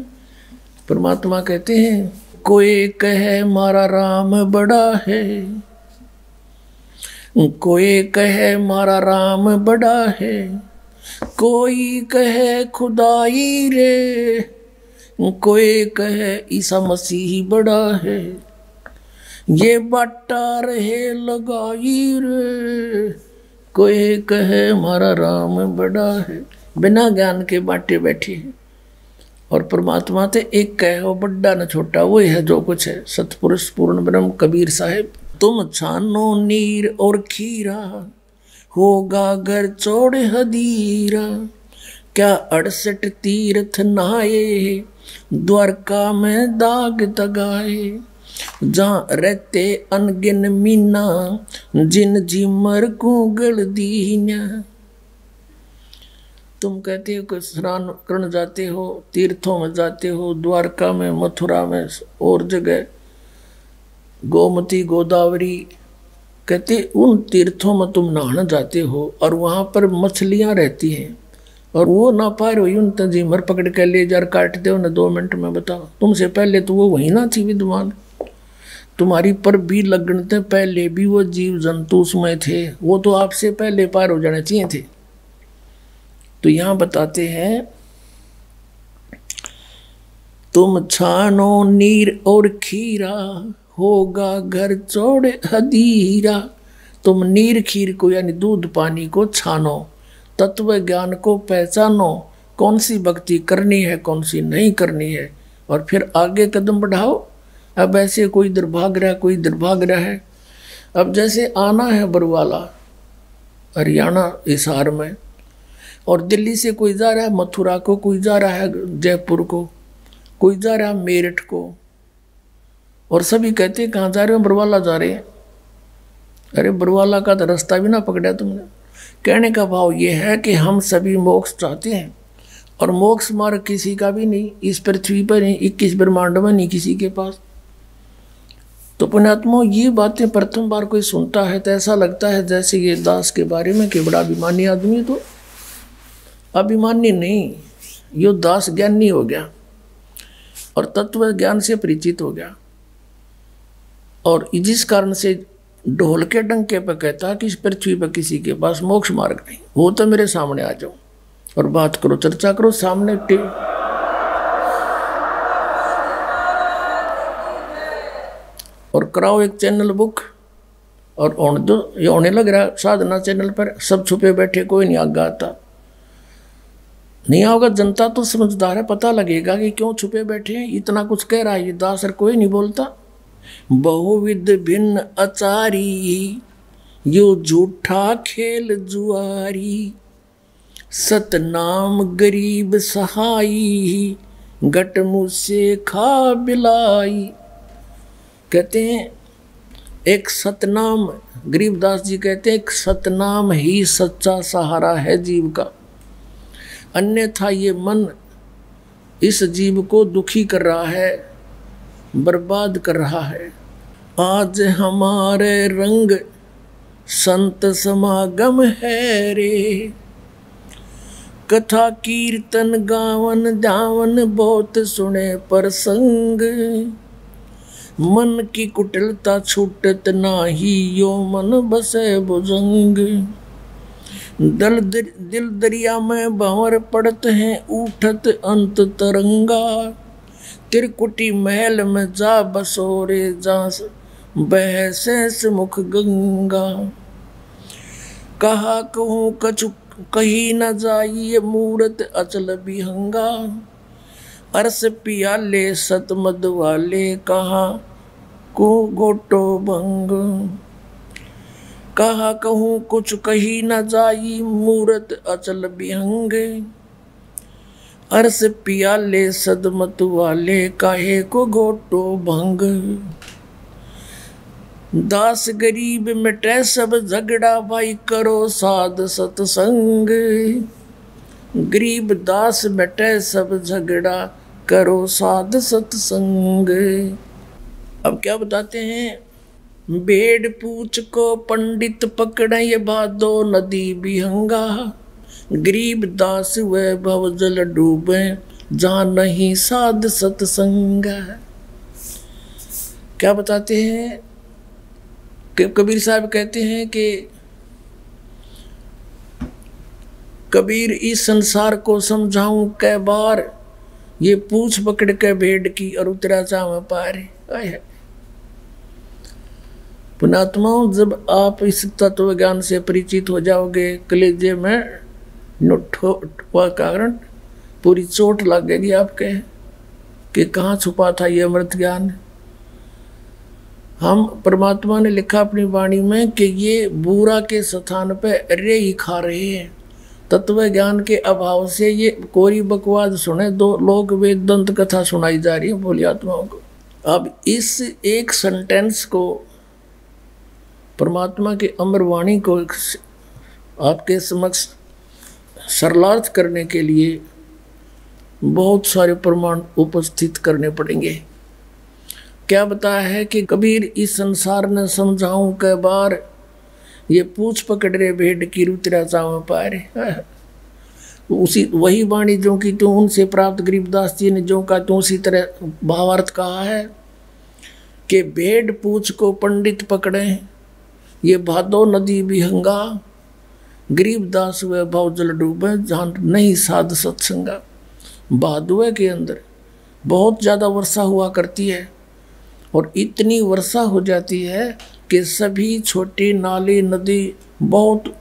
परमात्मा कहते हैं कोई कहे मारा राम बड़ा है, कोई कहे मारा राम बड़ा है, कोई कहे खुदाई रे, कोई कहे ईसा मसीह बड़ा है। ये बाटा रहे लगाई रे, कोई कहे हमारा राम बड़ा है। बिना ज्ञान के बाटे बैठे हैं, और परमात्मा ते एक कहे हो बड़ा न छोटा, वो है जो कुछ है। सतपुरुष पूर्ण ब्रह्म कबीर साहिब। तुम छानो नीर और खीरा, होगा घर चौड़ हदीरा। क्या 68 तीर्थ नहाए, द्वारका में दाग तगाए। जहाँ रहते अनगिन मीना, जिन झिमर को गल दीना। तुम कहते हो कि स्नान करने जाते हो, तीर्थों में जाते हो, द्वारका में, मथुरा में और जगह, गोमती गोदावरी, कहते उन तीर्थों में तुम नहाने जाते हो, और वहाँ पर मछलियाँ रहती हैं, और वो ना पा रहे हो, उन तंजीमर पकड़ के ले जा काट दो ना 2 मिनट में। बताओ, तुमसे पहले तो वो वहीं ना थी विद्वान, तुम्हारी पर भी लगने पहले भी वो जीव जंतु उसमें थे, वो तो आपसे पहले पार हो जाने चाहिए थे। तो यहाँ बताते हैं तुम छानो नीर और खीरा, होगा घर चौड़े हदीरा। तुम नीर खीर को यानी दूध पानी को छानो, तत्व ज्ञान को पहचानो, कौन सी भक्ति करनी है कौन सी नहीं करनी है, और फिर आगे कदम बढ़ाओ। अब ऐसे कोई इधर भाग रहा है, कोई इधर भाग रहा है। अब जैसे आना है बरवाला हरियाणा हिसार में, और दिल्ली से कोई जा रहा है मथुरा को, कोई जा रहा है जयपुर को, कोई जा रहा है मेरठ को, और सभी कहते हैं कहाँ जा रहे हो, बरवाला जा रहे हैं। अरे बरवाला का तो रास्ता भी ना पकड़ा तुमने। कहने का भाव ये है कि हम सभी मोक्ष चाहते हैं, और मोक्ष मार्ग किसी का भी नहीं, इस पृथ्वी पर नहीं, 21 ब्रह्मांड में नहीं किसी के पास। तो पुण्यात्मा ये बातें प्रथम बार कोई सुनता है तो ऐसा लगता है जैसे ये दास के बारे में कि बड़ा अभिमानी आदमी। तो अभिमानी नहीं, यो दास ज्ञानी हो गया और तत्व ज्ञान से परिचित हो गया, और जिस कारण से ढोल के डंके पर कहता कि इस पृथ्वी पर किसी के पास मोक्ष मार्ग नहीं। वो तो मेरे सामने आ जाओ और बात करो, चर्चा करो सामने। और कराओ एक चैनल बुक, और ये होने लग रहा साधना चैनल पर, सब छुपे बैठे, कोई नहीं आगे आता। नहीं आओगा, जनता तो समझदार है, पता लगेगा कि क्यों छुपे बैठे हैं। इतना कुछ कह रहा है ये दास, और कोई नहीं बोलता। बहुविध भिन्न अचारी, यो झूठा खेल जुआरी। सतनाम गरीब सहाई, घट मुझसे खा बिलाई। कहते हैं एक सतनाम, गरीबदास जी कहते हैं, एक सतनाम ही सच्चा सहारा है जीव का, अन्यथा ये मन इस जीव को दुखी कर रहा है, बर्बाद कर रहा है। आज हमारे रंग संत समागम है रे, कथा कीर्तन गावन जावन बहुत सुने प्रसंग, मन की कुटिलता छूटत नाही यो मन बसे भुजंग, दिल दरिया में भंवर पड़ते हैं उठत अंत तरंगा, त्रिकुटी महल में जा बसोरे जा बह शेष मुख गंगा, कहा कहूँ कछु कही न जाइए मूरत अचल बिहंगा, अरस पियाले सतमद वाले कहा को गोटो भंग, कहा कहूँ कुछ कही न जाई मूरत अचल बिहंग, अरस पियाले सदमत वाले काहे को गोटो भंग, दास गरीब मिटे सब झगड़ा भाई करो साध सतसंग, गरीब दास मिटे सब झगड़ा करो साध सतसंग। अब क्या बताते हैं, भेड़ पूछ को पंडित पकड़े ये भादो नदी बिहंगा, गरीब दास व भव जल डूबे जहाँ नहीं साध सतसंग। क्या बताते हैं कि कबीर साहब कहते हैं कि कबीर इस संसार को समझाऊं कै बार, ये पूछ पकड़ के भेड़ की और उतरा चाव पार। पुणात्माओं, जब आप इस तत्व ज्ञान से परिचित हो जाओगे, कलेजे में कारण पूरी चोट लगेगी आपके कि कहाँ छुपा था ये अमृत ज्ञान। हम परमात्मा ने लिखा अपनी वाणी में कि ये बुरा के स्थान पे रे ही खा रहे हैं। तत्व ज्ञान के अभाव से ये कोरी बकवाद सुने दो लोग वेदांत कथा सुनाई जा रही है भोली आत्माओं को। अब इस एक सेंटेंस को, परमात्मा की अमर वाणी को आपके समक्ष सरलार्थ करने के लिए बहुत सारे प्रमाण उपस्थित करने पड़ेंगे। क्या बताया है कि कबीर इस संसार ने समझाऊं कै बार, ये पूछ पकड़ रे भेड़ की रुतरा चाव पारे। उसी वही वाणी जो कि तू उनसे प्राप्त गरीबदास जी ने जो का तू उसी तरह भावार्थ कहा है कि भेड़ पूछ को पंडित पकड़े ये भादो नदी बिहंगा, गरीबदास व भाव जल डूबे जहाँ नहीं साध सत्संगा। भादुए के अंदर बहुत ज़्यादा वर्षा हुआ करती है और इतनी वर्षा हो जाती है कि सभी छोटी नाली नदी बहुत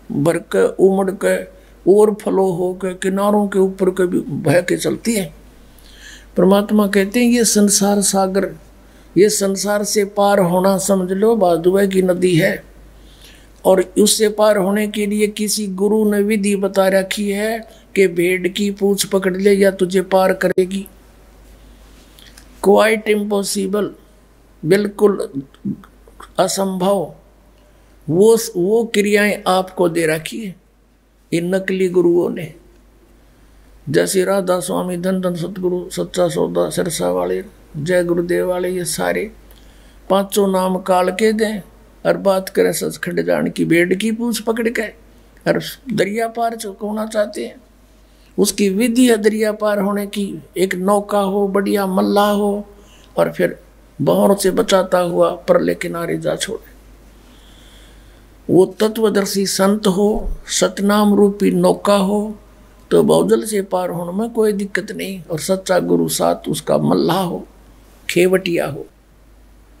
भर के उमड़ के ओवरफ्लो हो के किनारों के ऊपर के भी बह के चलती है। परमात्मा कहते हैं ये संसार सागर, ये संसार से पार होना समझ लो भादुए की नदी है, और उससे पार होने के लिए किसी गुरु ने विधि बता रखी है कि भेड़ की पूंछ पकड़ ले या तुझे पार करेगी। क्वाइट इम्पॉसिबल, बिल्कुल असंभव, वो क्रियाएं आपको दे रखी है इन नकली गुरुओं ने। जैसे राधा स्वामी, धन धन सतगुरु, सच्चा सौदा, सिरसा वाले, जय गुरुदेव वाले, ये सारे पांचों नाम काल के दें और बात करें सचखंड जान की। भेड़ की पूंछ पकड़ के और दरिया पार होना चाहते हैं, उसकी विधि है दरिया पार होने की। एक नौका हो, बढ़िया मल्ला हो, और फिर बहोर से बचाता हुआ परले किनारे जा छोड़े। वो तत्वदर्शी संत हो, सतनाम रूपी नौका हो, तो बहुजल से पार होने में कोई दिक्कत नहीं, और सच्चा गुरु साथ उसका मल्ला हो, खेवटिया हो।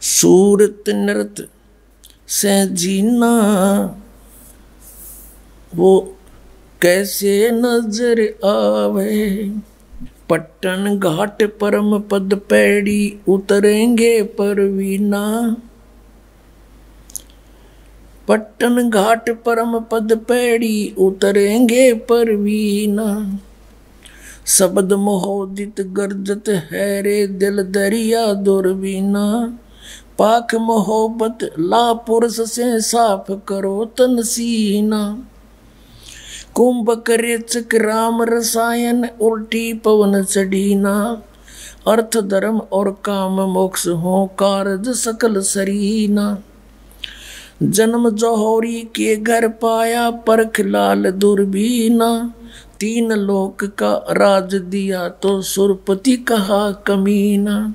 सूरत नृत से जीना वो कैसे नजर आवे, पट्टन घाट परम पद पैड़ी उतरेंगे परवीना। पट्टन घाट परम पद पैड़ी उतरेंगे परवीना। शब्द मोहोदित गर्जत है रे दिल दरिया दुर्बीना। पाक मोहब्बत ला पुरुष से साफ करो तन सीना। कुंभक रेचक राम रसायन उल्टी पवन चढ़ीना। अर्थ धर्म और काम मोक्ष हो कारज सकल सरीना। जन्म जौहरी के घर पाया परख लाल दुर्बीना। तीन लोक का राज दिया तो सुरपति कहा कमीना।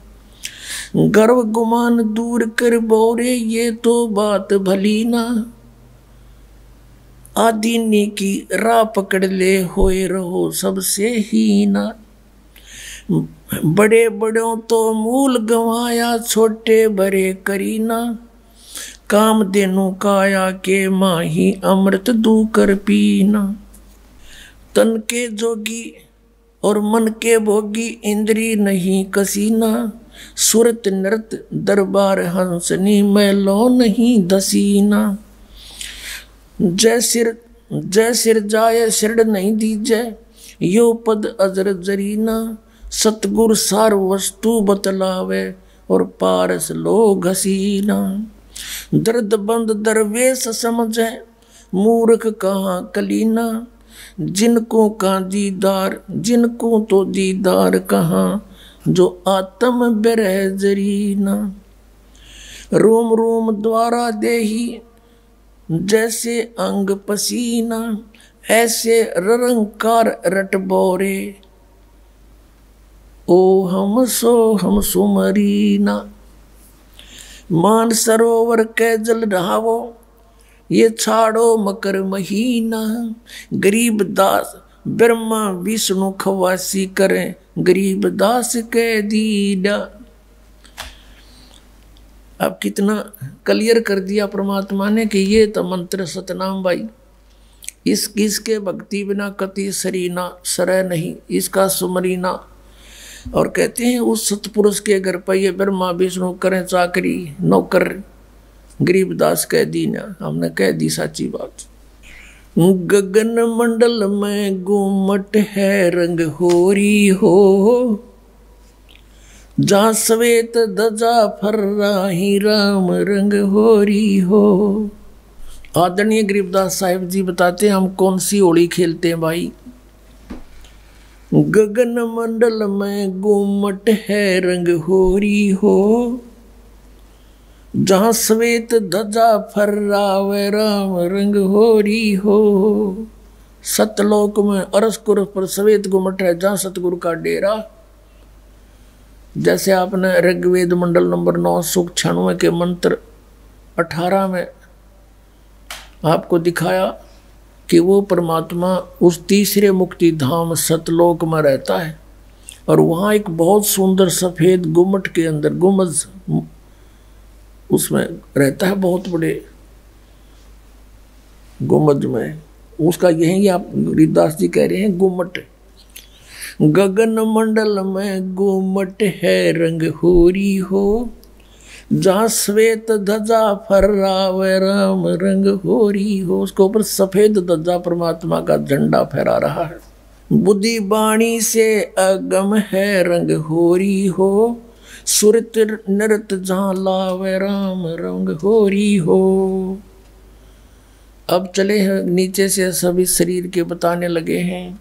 गर्व गुमान दूर कर बोरे ये तो बात भली ना। आदीनी की राह पकड़ ले होए रहो सबसे हीना। बड़े बड़ों तो मूल गंवाया छोटे बड़े करीना। काम देनु काया के माही अमृत दू कर पीना। तन के जोगी और मन के भोगी इंद्री नहीं कसीना। सुरत नृत दरबार हंसनी मैलो नहीं दसीना। जय सिर जाए सिर नहीं दीजे यो पद अजर जरीना। सतगुर सार वस्तु बतलावे और पारस लो घसीना। दर्द बंद दरवेश समझे मूर्ख कहाँ कलीना। जिनको का दीदार जिनको तो दीदार कहाँ जो आत्म बिरह जरीना। रोम रोम द्वारा देही जैसे अंग पसीना। ऐसे ररंकार रट बोरे ओ हम सुमरीना। मान सरोवर के जल रहावो ये छाड़ो मकर महीना। गरीब दास ब्रह्मा विष्णु खवासी करें गरीब दास के दीना। अब कितना क्लियर कर दिया परमात्मा ने कि ये तो मंत्र सतनाम भाई। इसके भक्ति बिना कति सरीना सरय नहीं इसका सुमरीना। और कहते हैं उस सतपुरुष के घर पर ये ब्रह्मा विष्णु करें चाकरी नौकर गरीबदास कह दीना। हमने कह दी साची बात। गगन मंडल में गुमट है रंग होरी हो। जहाँ श्वेत ध्वजा फर्राही राम रंग होरी हो। आदरणीय गरीबदास साहिब जी बताते हैं हम कौन सी होली खेलते हैं भाई। गगन मंडल में गुमट है रंग होरी हो। जहाँ श्वेत ध्वजा फर्रावे राम रंग होरी हो। सतलोक में अरसकुर पर श्वेत गुमट है जहाँ सतगुरु का डेरा। जैसे आपने ऋग्वेद मंडल नंबर 9 सूक्त 96 के मंत्र 18 में आपको दिखाया कि वो परमात्मा उस तीसरे मुक्ति धाम सतलोक में रहता है। और वहाँ एक बहुत सुंदर सफ़ेद गुम्मट के अंदर गुम्बद उसमें रहता है बहुत बड़े गुम्बद में। उसका यही आप गरीबदास जी कह रहे हैं गुम्मट। गगन मंडल में गुम्मट है रंग होरी हो। जहाँ श्वेत ध्वजा फर्रावे राम रंग होरी हो। उसके ऊपर सफेद ध्वजा परमात्मा का झंडा फहरा रहा है। बुद्धि बाणी से अगम है रंग होरी हो। सुरत नृत जहाँ लावे राम रंग होरी हो। अब चले हैं नीचे से सभी शरीर के बताने लगे हैं।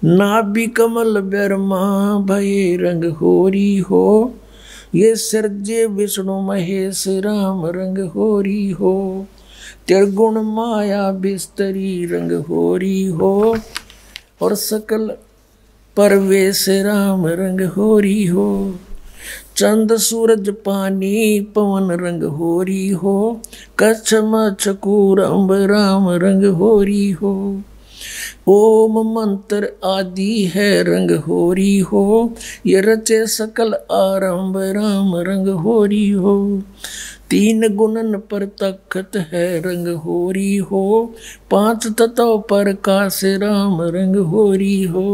नाभि कमल ब्रह्मा भय रंग होरी हो। ये सर्जे विष्णु महेश राम रंग होरी हो। त्रिगुण माया बिस्तरी रंग होरी हो। और सकल परवेश राम रंग होरी हो। चंद सूरज पानी पवन रंग होरी हो। कच्छ मच्छ कूरम्ब राम रंग होरी हो। ओम मंत्र आदि है रंग होरी हो। ये रचे सकल आरंभ राम रंग होरी हो। तीन गुणन पर तखत है रंग होरी हो। पांच तत्व पर काश राम रंग होरी हो।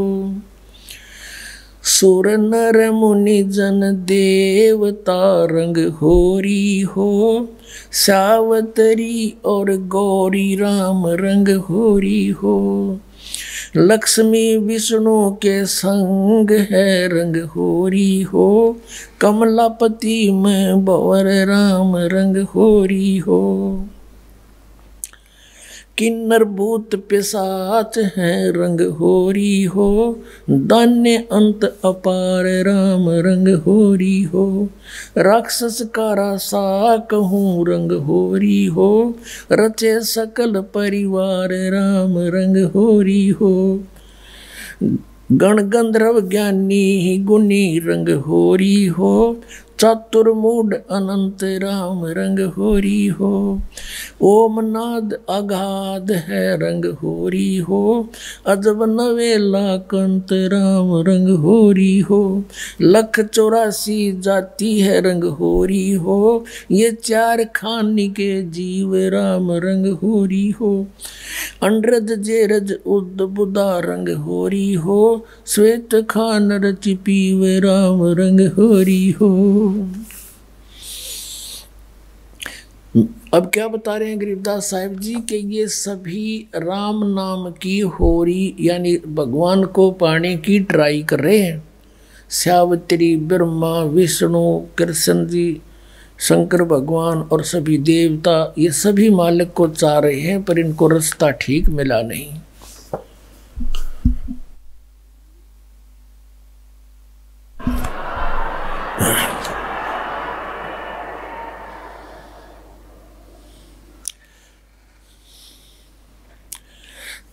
सुर नर मुनि जन देवता रंग होरी हो। सावतरी और गौरी राम रंग होरी हो। लक्ष्मी विष्णु के संग है रंग होरी हो, कमलापति में बवर राम रंग होरी हो। किन्नर भूत पिशाच है रंग होरी हो, दान्य अंत अपार राम रंग होरी हो। राक्षस का रासा कहूँ रंग होरी हो, रचे सकल परिवार राम रंग होरी हो। गण गंधर्व ज्ञानी गुणी रंग होरी हो, चतुर्मूढ़ अनंत राम रंग होरी हो। ओम नाद अगाध है रंग होरी हो, अजब नवेला कंत राम रंग होरी हो। लख 84 जाति है रंग होरी हो, ये 4 खानी के जीव राम रंग होरी हो। अंड्रज जेरज उद बुदा रंग होरी हो, श्वेत खान रचि पीव राम रंग होरी हो। अब क्या बता रहे हैं गरीबदास साहिब जी कि ये सभी राम नाम की होरी यानी भगवान को पाने की ट्राई कर रहे हैं। सावित्री, ब्रह्मा, विष्णु, कृष्ण जी, शंकर भगवान और सभी देवता ये सभी मालिक को चाह रहे हैं, पर इनको रास्ता ठीक मिला नहीं।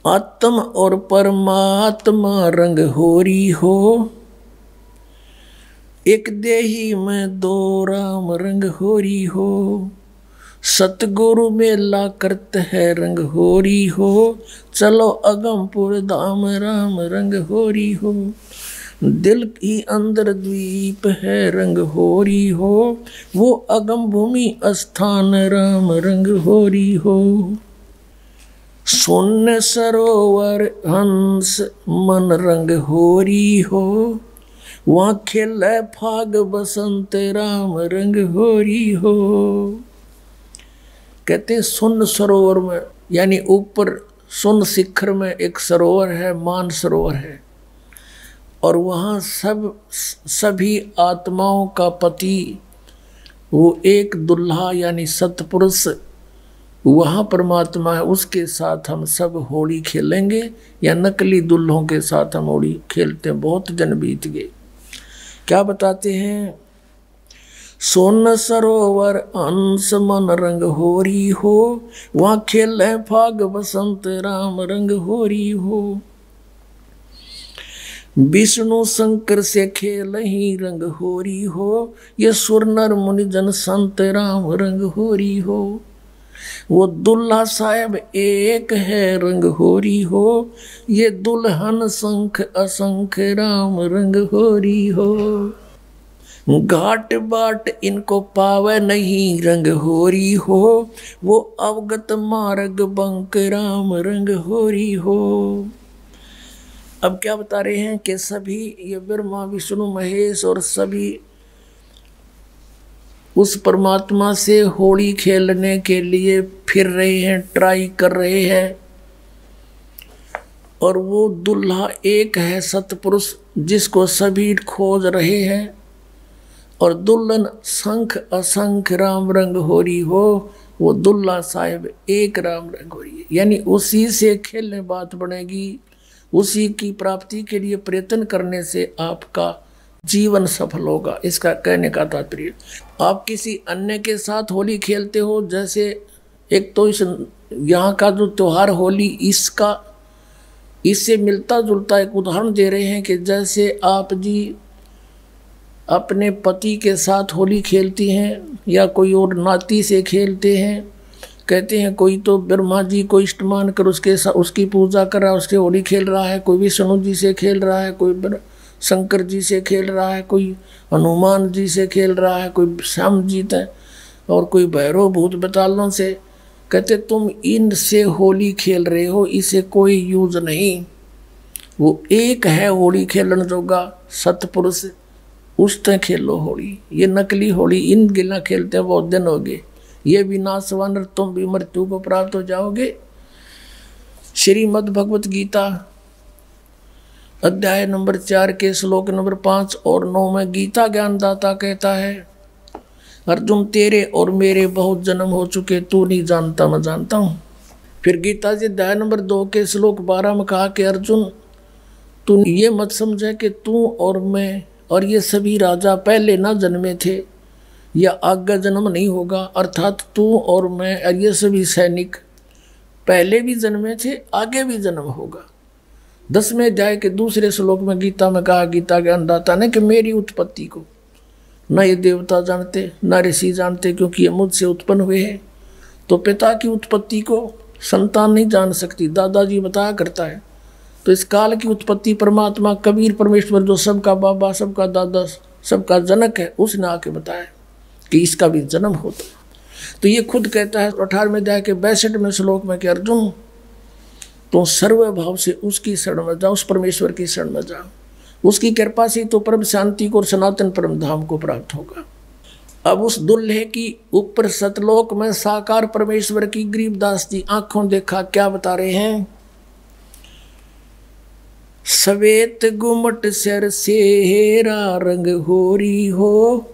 आत्म और परमात्मा रंग होरी हो, एक देही में 2 राम रंग होरी हो। सतगुरु मेला करत है रंग होरी हो, चलो अगमपुर धाम राम रंग होरी हो। दिल की अंदर द्वीप है रंग होरी हो, वो अगम भूमि स्थान राम रंग होरी हो। शून्य सरोवर हंस मन रंग होरी हो, वहाँ खेले फाग बसंत राम रंग होरी हो। कहते हैं शून्य सरोवर में यानी ऊपर शून्य शिखर में एक सरोवर है, मान सरोवर है, और वहाँ सभी आत्माओं का पति वो एक दुल्हा यानी सतपुरुष वहाँ परमात्मा है, उसके साथ हम सब होली खेलेंगे या नकली दुल्हों के साथ हम होली खेलते हैं। बहुत दिन बीत गए। क्या बताते हैं? सोन सरोवर अंश मन रंग होरी हो, वहाँ खेले फाग बसंत राम रंग होरी हो। विष्णु शंकर से खेल ही रंग होरी हो, ये सुर नर मुनि जन संत राम रंग होरी हो। वो दुल्हा साहब एक है रंग होरी हो, ये दुल्हन शंख असंख राम रंग होरी हो। घाट बाट इनको पावे नहीं रंग होरी हो, वो अवगत मार्ग बंक राम रंग होरी हो। अब क्या बता रहे हैं कि सभी ये ब्रह्मा विष्णु महेश और सभी उस परमात्मा से होली खेलने के लिए फिर रहे हैं, ट्राई कर रहे हैं, और वो दुल्हा एक है सतपुरुष जिसको सभी खोज रहे हैं, और दुल्हन शंख असंख राम रंग होरी हो, वो दुल्हा साहिब एक राम रंग होरी है। यानी उसी से खेलने बात बनेगी, उसी की प्राप्ति के लिए प्रयत्न करने से आपका जीवन सफल होगा। इसका कहने का तात्पर्य, आप किसी अन्य के साथ होली खेलते हो, जैसे एक तो इस यहाँ का जो त्योहार होली इससे मिलता जुलता एक उदाहरण दे रहे हैं कि जैसे आप जी अपने पति के साथ होली खेलती हैं या कोई और नाती से खेलते हैं। कहते हैं कोई तो ब्रह्मा जी को इष्टमान कर उसकी पूजा कर रहा है, उसके होली खेल रहा है, कोई विष्णु जी से खेल रहा है, कोई शंकर जी से खेल रहा है, कोई हनुमान जी से खेल रहा है, कोई श्याम जी है, और कोई भैरव भूत बतालों से। कहते तुम इनसे होली खेल रहे हो, इसे कोई यूज नहीं। वो एक है होली खेलन जोगा सतपुरुष, उससे खेलो होली। ये नकली होली इन गिला खेलते हैं, बहुत दिन हो गए। ये विनाशवान, तुम भी मृत्यु को प्राप्त हो जाओगे। श्रीमद् भगवत गीता अध्याय नंबर 4 के श्लोक नंबर 5 और 9 में गीता ज्ञानदाता कहता है, अर्जुन तेरे और मेरे बहुत जन्म हो चुके, तू नहीं जानता मैं जानता हूं। फिर गीता जी अध्याय नंबर 2 के श्लोक 12 में कहा कि अर्जुन तू ये मत समझे कि तू और मैं और ये सभी राजा पहले ना जन्मे थे या आगे जन्म नहीं होगा, अर्थात तू और मैं और ये सभी सैनिक पहले भी जन्मे थे, आगे भी जन्म होगा। 10वें अध्याय के दूसरे श्लोक में गीता में कहा गीता ज्ञानदाता ने कि मेरी उत्पत्ति को न ये देवता जानते न ऋषि जानते, क्योंकि ये मुझसे उत्पन्न हुए हैं। तो पिता की उत्पत्ति को संतान नहीं जान सकती, दादाजी बताया करता है। तो इस काल की उत्पत्ति परमात्मा कबीर परमेश्वर जो सबका बाबा सबका दादा सबका जनक है, उसने आके बताया कि इसका भी जन्म होता है। तो ये खुद कहता है 18वें अध्याय के 62वें श्लोक में कि अर्जुन तो सर्वभाव से उसकी शरण में जा, उस परमेश्वर की शरण में जा, उसकी कृपा से तो परम शांति को और सनातन परम धाम को प्राप्त होगा। अब उस दुल्हे की ऊपर सतलोक में साकार परमेश्वर की गरीबदास जी आंखों देखा क्या बता रहे हैं, सवेत गुमट सिर सेरा रंग होरी हो,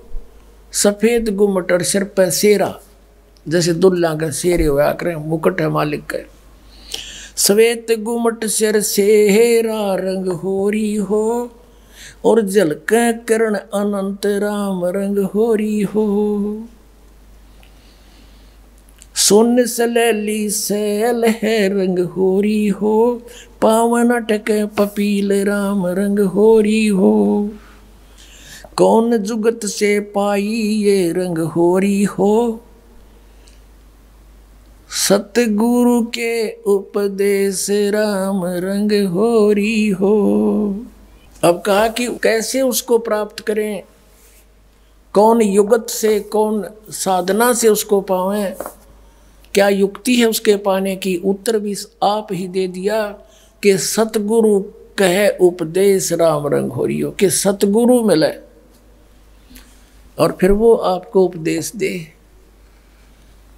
सफेद गुमट और सिर पर सेरा, जैसे दुल्ला का सेरे हुआ करें, मुकुट है मालिक का। सवेत गुमट सिर सेरा रंग होरी हो, और झलक करण अनंत राम रंग होरी हो। सोन सलैली सैल है रंग होरी हो, पावन अटक पपील राम रंग होरी हो। कौन जुगत से पाई ये रंग होरी हो, सतगुरु के उपदेश राम रंग होरी हो। अब कहा कि कैसे उसको प्राप्त करें, कौन युगत से कौन साधना से उसको पावें, क्या युक्ति है उसके पाने की। उत्तर भी आप ही दे दिया कि सतगुरु कहे उपदेश राम रंग होरी हो, कि सतगुरु मिले और फिर वो आपको उपदेश दे।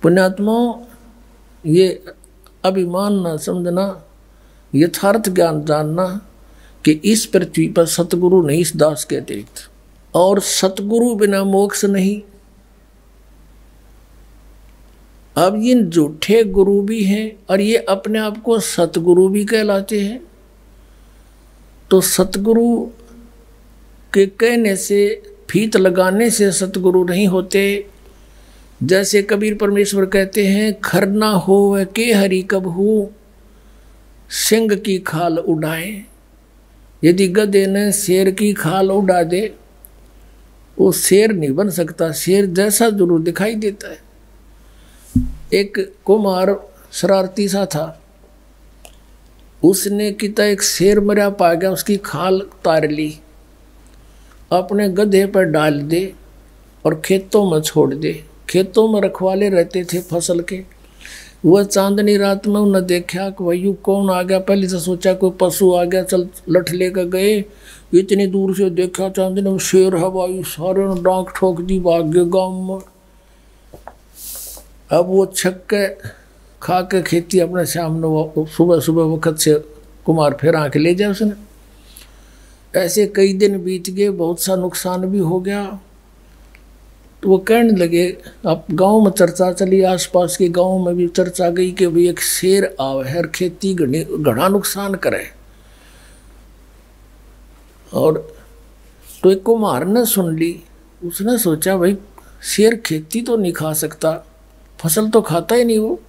पुण्यात्माओं, ये अभिमान ना समझना, यथार्थ ज्ञान जानना कि इस पृथ्वी पर सतगुरु नहीं इस दास के अतिरिक्त, और सतगुरु बिना मोक्ष नहीं। अब ये झूठे गुरु भी हैं और ये अपने आप को सतगुरु भी कहलाते हैं। तो सतगुरु के कहने से, फीत लगाने से सतगुरु नहीं होते। जैसे कबीर परमेश्वर कहते हैं, खरना हो के हरि कबहू सिंह की खाल उड़ाए। यदि गधे ने शेर की खाल उड़ा दे, वो शेर नहीं बन सकता, शेर जैसा जरूर दिखाई देता है। एक कुमार शरारती सा था, उसने किता एक शेर मरा पा गया, उसकी खाल तार ली, अपने गधे पर डाल दे और खेतों में छोड़ दे। खेतों में रखवाले रहते थे फसल के। वह चांदनी रात में उन्हें देखा कि वही कौन आ गया। पहले से सोचा कोई पशु आ गया, चल लठ लेकर गए। इतनी दूर से देखा चांदनी में शेर हवाई, सारे ने डांक ठोक दी, भाग गए गाँव में। अब वो छक्के खा के खेती अपने सामने, वो सुबह सुबह वक्त से कुमार फिर आके ले जाए उसने। ऐसे कई दिन बीत गए, बहुत सा नुकसान भी हो गया। तो वो कहने लगे, अब गांव में चर्चा चली, आसपास के गांव में भी चर्चा गई कि भाई एक शेर आवे है और खेती घना नुकसान करे। और तो एक कुम्हार ने सुन ली, उसने सोचा भाई शेर खेती तो नहीं खा सकता, फसल तो खाता ही नहीं वो।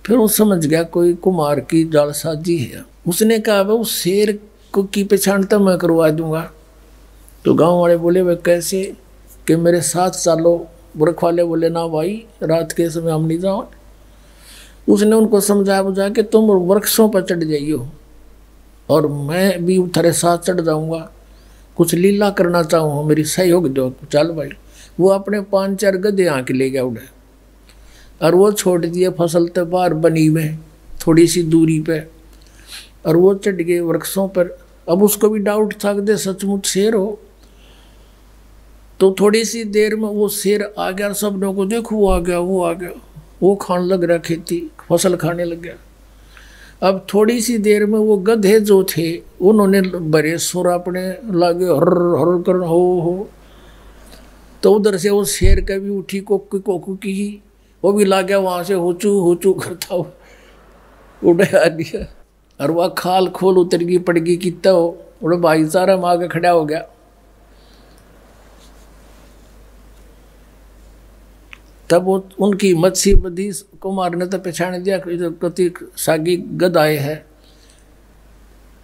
फिर वो समझ गया कोई कुम्हार की जालसाजी है। उसने कहा भाई उस शेर को की पहचान तो मैं करवा दूंगा। तो गांव वाले बोले भाई कैसे, कि मेरे साथ चलो। बुरख वाले बोले ना भाई, रात के समय हम नहीं जाओ। उसने उनको समझा बुझा के तुम वृक्षों पर चढ़ जाइयो और मैं भी तेरे साथ चढ़ जाऊंगा, कुछ लीला करना चाहूँ, मेरी सहयोग दो। चल भाई। वो अपने 5-4 गधे आके ले गया उड़े और वो छोड़ दिए फसल के बाहर बनी में थोड़ी सी दूरी पे, और वो चढ़ गए वृक्षों पर। अब उसको भी डाउट था कि सचमुच शेर हो। तो थोड़ी सी देर में वो शेर आ गया, सब लोगों को देखो वो आ गया, वो आ गया, वो खाने लग रहा, खेती फसल खाने लग गया। अब थोड़ी सी देर में वो गधे जो थे उन्होंने बड़े सुर अपने लागे हर हर कर हो, तो उधर से वो शेर का भी उठी कोकू कोकू की ही, वो भी ला गया वहां से होचू करता हो उड़े आ गया, और वह खाल खोल उतर गई पड़ गई कितना हो, उड़े भाईचारा में आगे खड़ा हो गया। तब वो उनकी मच्छी बदी कुमार ने तो पहचान दिया कति सागी गदाए है,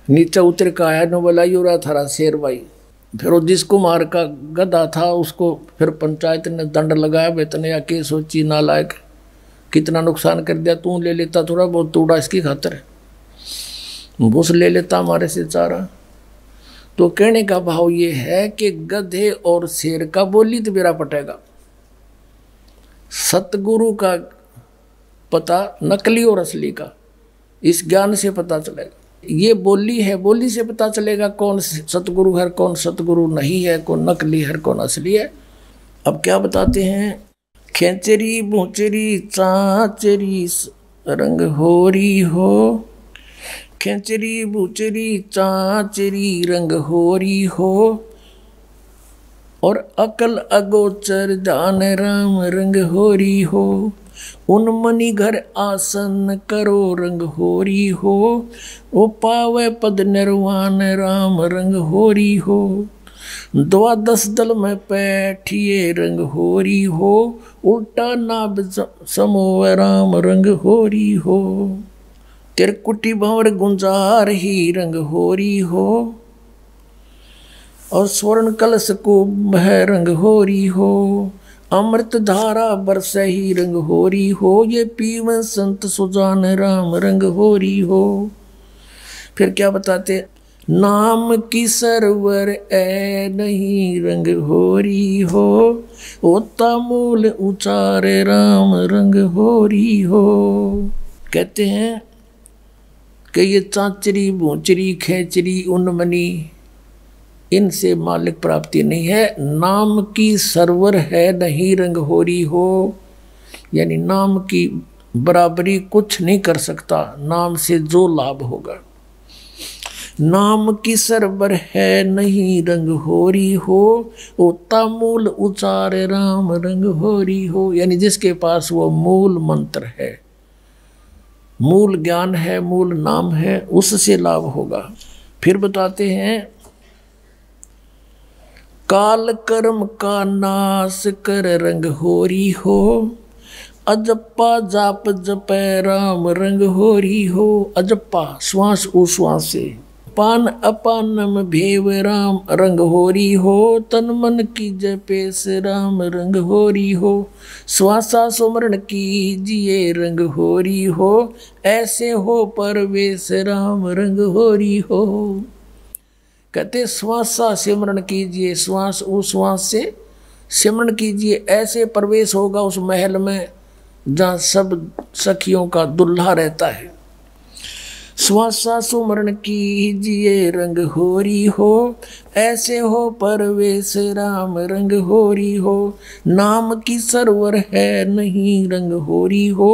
नीचे उतर का आया न बोला यो रहा थारा शेर भाई। फिर वो जिस कुमार का गधा था उसको फिर पंचायत ने दंड लगाया, बेतने या के सोची नालायक कितना नुकसान कर दिया, तू ले लेता थोड़ा बहुत तोड़ा इसकी खातर, भूस ले लेता हमारे से चारा। तो कहने का भाव ये है कि गधे और शेर का बोली तो मेरा पटेगा, सतगुरु का पता नकली और असली का इस ज्ञान से पता चलेगा। ये बोली है, बोली से पता चलेगा कौन सतगुरु है कौन सतगुरु नहीं है, कौन नकली है कौन असली है। अब क्या बताते हैं, खेचरी भूचरी चाचरी रंग होरी हो, खेचरी भूचरी चाचरी रंग होरी हो, और अकल अगोचर जान राम रंग होरी हो, उन मणि घर आसन करो रंग होरी हो, ओ पावे पद निर्वाण राम रंग होरी हो, द्वादश दल में बैठिए रंग होरी हो, उल्टा नाभ समो राम रंग होरी हो, तिरकुटी भंवर गुंजार ही रंग होरी हो, और स्वर्ण कलश को बह रंग होरी हो, अमृत धारा बरस ही रंग होरी हो, ये पीव संत सुजान राम रंग होरी हो। फिर क्या बताते, नाम की सरवर ए नहीं रंग होरी हो, होता मूल उचारे राम रंग होरी हो। कहते हैं कि ये चाचरी भूचरी खेचरी उन्मनी इनसे मालिक प्राप्ति नहीं है, नाम की सरवर है नहीं रंग होरी हो, यानी नाम की बराबरी कुछ नहीं कर सकता नाम से जो लाभ होगा। नाम की सरवर है नहीं रंग होरी हो, ओता मूल उचार राम रंग होरी हो, यानी जिसके पास वो मूल मंत्र है, मूल ज्ञान है, मूल नाम है, उससे लाभ होगा। फिर बताते हैं, काल कर्म का नाश कर रंग होरी हो, अजप्पा जाप जपै राम रंग होरी हो। अजप्पा श्वास उश्वास से, पान अपानम भेव राम रंग होरी हो, तन मन की जपेस राम रंग होरी हो, श्वासा सुमरण कीजिए रंग होरी हो, ऐसे हो परवेश राम रंग होरी हो। कहते श्वासा सिमरण कीजिए, श्वास उश्वास से सिमरण कीजिए, ऐसे प्रवेश होगा उस महल में जहाँ सब सखियों का दुल्हा रहता है। श्वासा सुमरण कीजिए रंग होरी हो, ऐसे हो परवेश राम रंग होरी हो, नाम की सरवर है नहीं रंग होरी हो,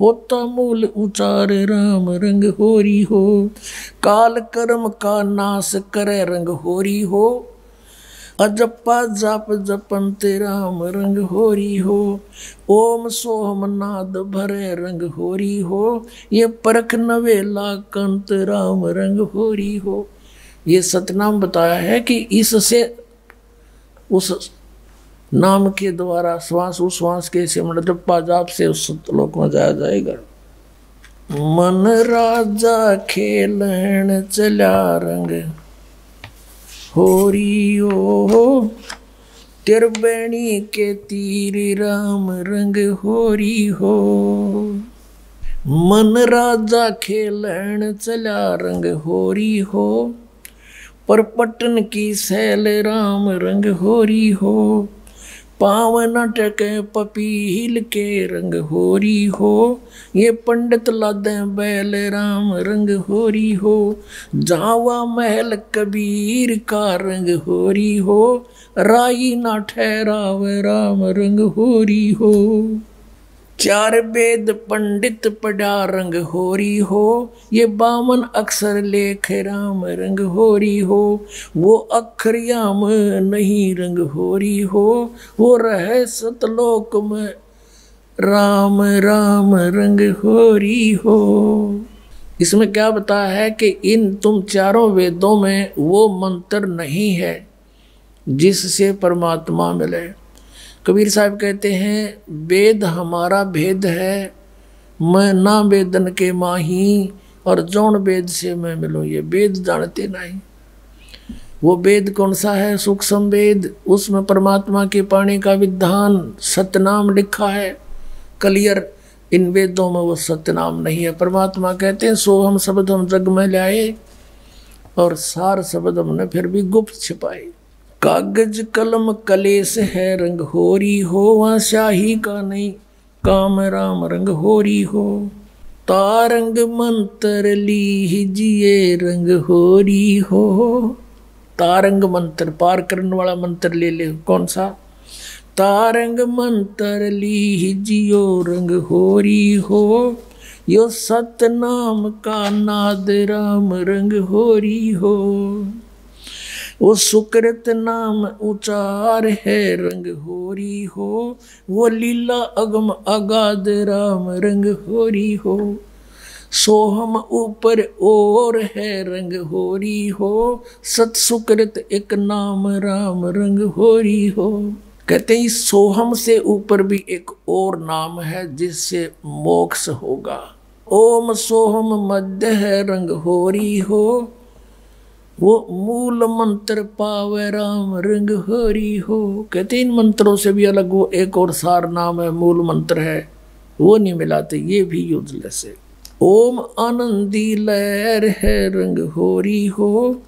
होता मूल उचार राम रंग होरी हो, काल कर्म का नाश करे रंग होरी हो, अजप्पा जाप जपंत राम रंग होरी हो, ओम सोहम नाद भरे रंग होरी हो, ये परख नवेला कंत राम रंग होरी हो। ये सतनाम बताया है कि इससे उस नाम के द्वारा श्वास उश्वास के सिमरण जप्पा जाप से उस सतलोक में जाया जाएगा। मन राजा खेलन चला रंग होरी ओ, तिरबेणी के तीर राम रंग होरी हो, मन राजा खेलन चला रंग होरी हो, पर पटन की सैल राम रंग होरी हो, पावन टके पपील के रंग होरी हो, ये पंडित लादे बैल राम रंग होरी हो, जावा महल कबीर का रंग होरी हो, राई ना ठहराव राम रंग होरी हो। चार वेद पंडित पढ़ा रंग होरी हो, ये 52 अक्षर लेख राम रंग होरी हो। वो अक्षर याम नहीं रंग होरी हो, वो रहे सतलोक में राम राम रंग होरी हो। इसमें क्या बताया है कि इन तुम चारों वेदों में वो मंत्र नहीं है जिससे परमात्मा मिले। कबीर साहब कहते हैं वेद हमारा भेद है, मैं ना वेदन के माही, और जौन वेद से मैं मिलूं ये वेद जानते नहीं। वो वेद कौन सा है? सूक्ष्म वेद, उसमें परमात्मा के पाने का विधान सतनाम लिखा है क्लियर। इन वेदों में वो सतनाम नहीं है। परमात्मा कहते हैं सोहम शब्द हम जग में लाए, और सार शब्द हमने फिर भी गुप्त छिपाए। कागज कलम कलेस है रंग होरी हो, वहाँ शाही का नहीं काम राम रंग होरी हो। तारंग मंत्र ली जिए रंग होरी हो। तारंग मंत्र पार करने वाला मंत्र ले ले। कौन सा? तारंग मंत्र ली जियो रंग होरी हो, यो सतनाम का नाद राम रंग होरी हो। वो सुकृत नाम उचार है रंग होरी हो, वो लीला अगम अगाध राम रंग होरी हो। सोहम ऊपर और है रंग होरी हो, सत सुकृत एक नाम राम रंग होरी हो। कहते हैं इस सोहम से ऊपर भी एक और नाम है जिससे मोक्ष होगा। ओम सोहम मध्य है रंग होरी हो, वो मूल मंत्र पावे राम रंग होरी हो। कहते इन मंत्रों से भी अलग वो एक और सार नाम है, मूल मंत्र है, वो नहीं मिलाते, ये भी यूजलेस है। ओम आनंदी लहर है रंग होरी हो,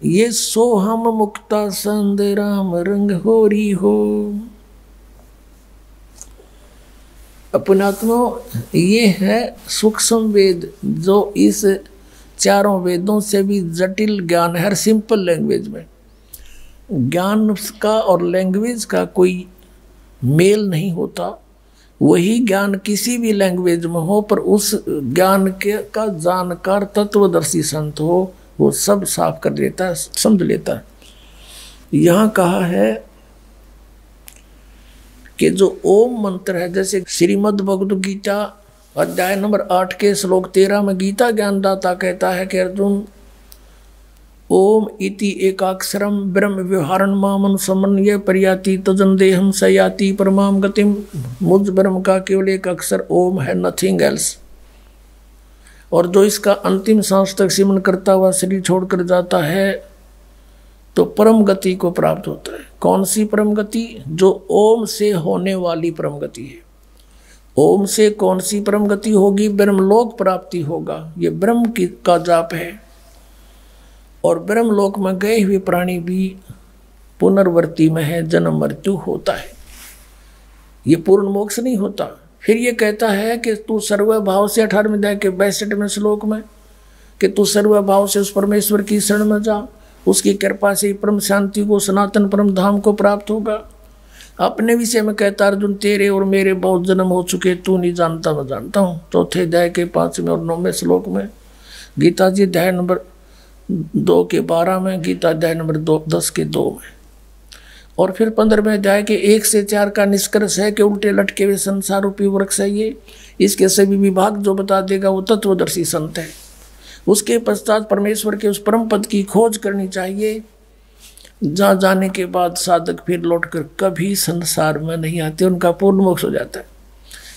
ये सोहम मुक्ता संद राम रंग होरी हो। अपनात्मा ये है सूक्ष्म वेद, जो इस चारों वेदों से भी जटिल ज्ञान है। हर सिंपल लैंग्वेज में ज्ञान का और लैंग्वेज का कोई मेल नहीं होता। वही ज्ञान किसी भी लैंग्वेज में हो, पर उस ज्ञान के का जानकार तत्वदर्शी संत हो, वो सब साफ कर देता है, समझ लेता है। यहाँ कहा है कि जो ओम मंत्र है, जैसे श्रीमद् भगवद गीता अध्याय नंबर 8 के श्लोक 13 में गीता ज्ञानदाता कहता है कि अर्जुन ओम इति एकाक्षरम ब्रह्म व्यवहारण मामन समन्वय पर्याति तजन देहम सयाति परमाम गतिम। मुझ ब्रह्म का केवल एक अक्षर ओम है, नथिंग एल्स। और जो इसका अंतिम सांस तक सिमरन करता हुआ शरीर छोड़कर जाता है तो परम गति को प्राप्त होता है। कौन सी परम गति? जो ओम से होने वाली परम गति है। ओम से कौन सी परम गति होगी? ब्रह्मलोक प्राप्ति होगा। ये ब्रह्म का जाप है। और ब्रह्मलोक में गए हुए प्राणी भी पुनर्वर्ती में है, जन्म मृत्यु होता है, ये पूर्ण मोक्ष नहीं होता। फिर ये कहता है कि तू सर्वभाव से 18वें अध्याय के 62वें श्लोक में कि तू सर्वभाव से उस परमेश्वर की शरण में जा, उसकी कृपा से परम शांति को, सनातन परम धाम को प्राप्त होगा। अपने विषय में कहता अर्जुन तेरे और मेरे बहुत जन्म हो चुके, तू नहीं जानता मैं जानता हूँ। चौथे अध्याय के 5वें और 9वें श्लोक में, गीता जी अध्याय नंबर 2 के 12 में, गीता अध्याय नंबर 10 के 2 में। और फिर 15वें अध्याय के 1 से 4 का निष्कर्ष है कि उल्टे लटके हुए संसार रूपी वृक्ष है ये, इसके सभी विभाग जो बता देगा वो तत्वदर्शी संत है। उसके पश्चात परमेश्वर के उस परम पद की खोज करनी चाहिए, जहाँ जाने के बाद साधक फिर लौटकर कभी संसार में नहीं आते, उनका पूर्ण मोक्ष हो जाता है।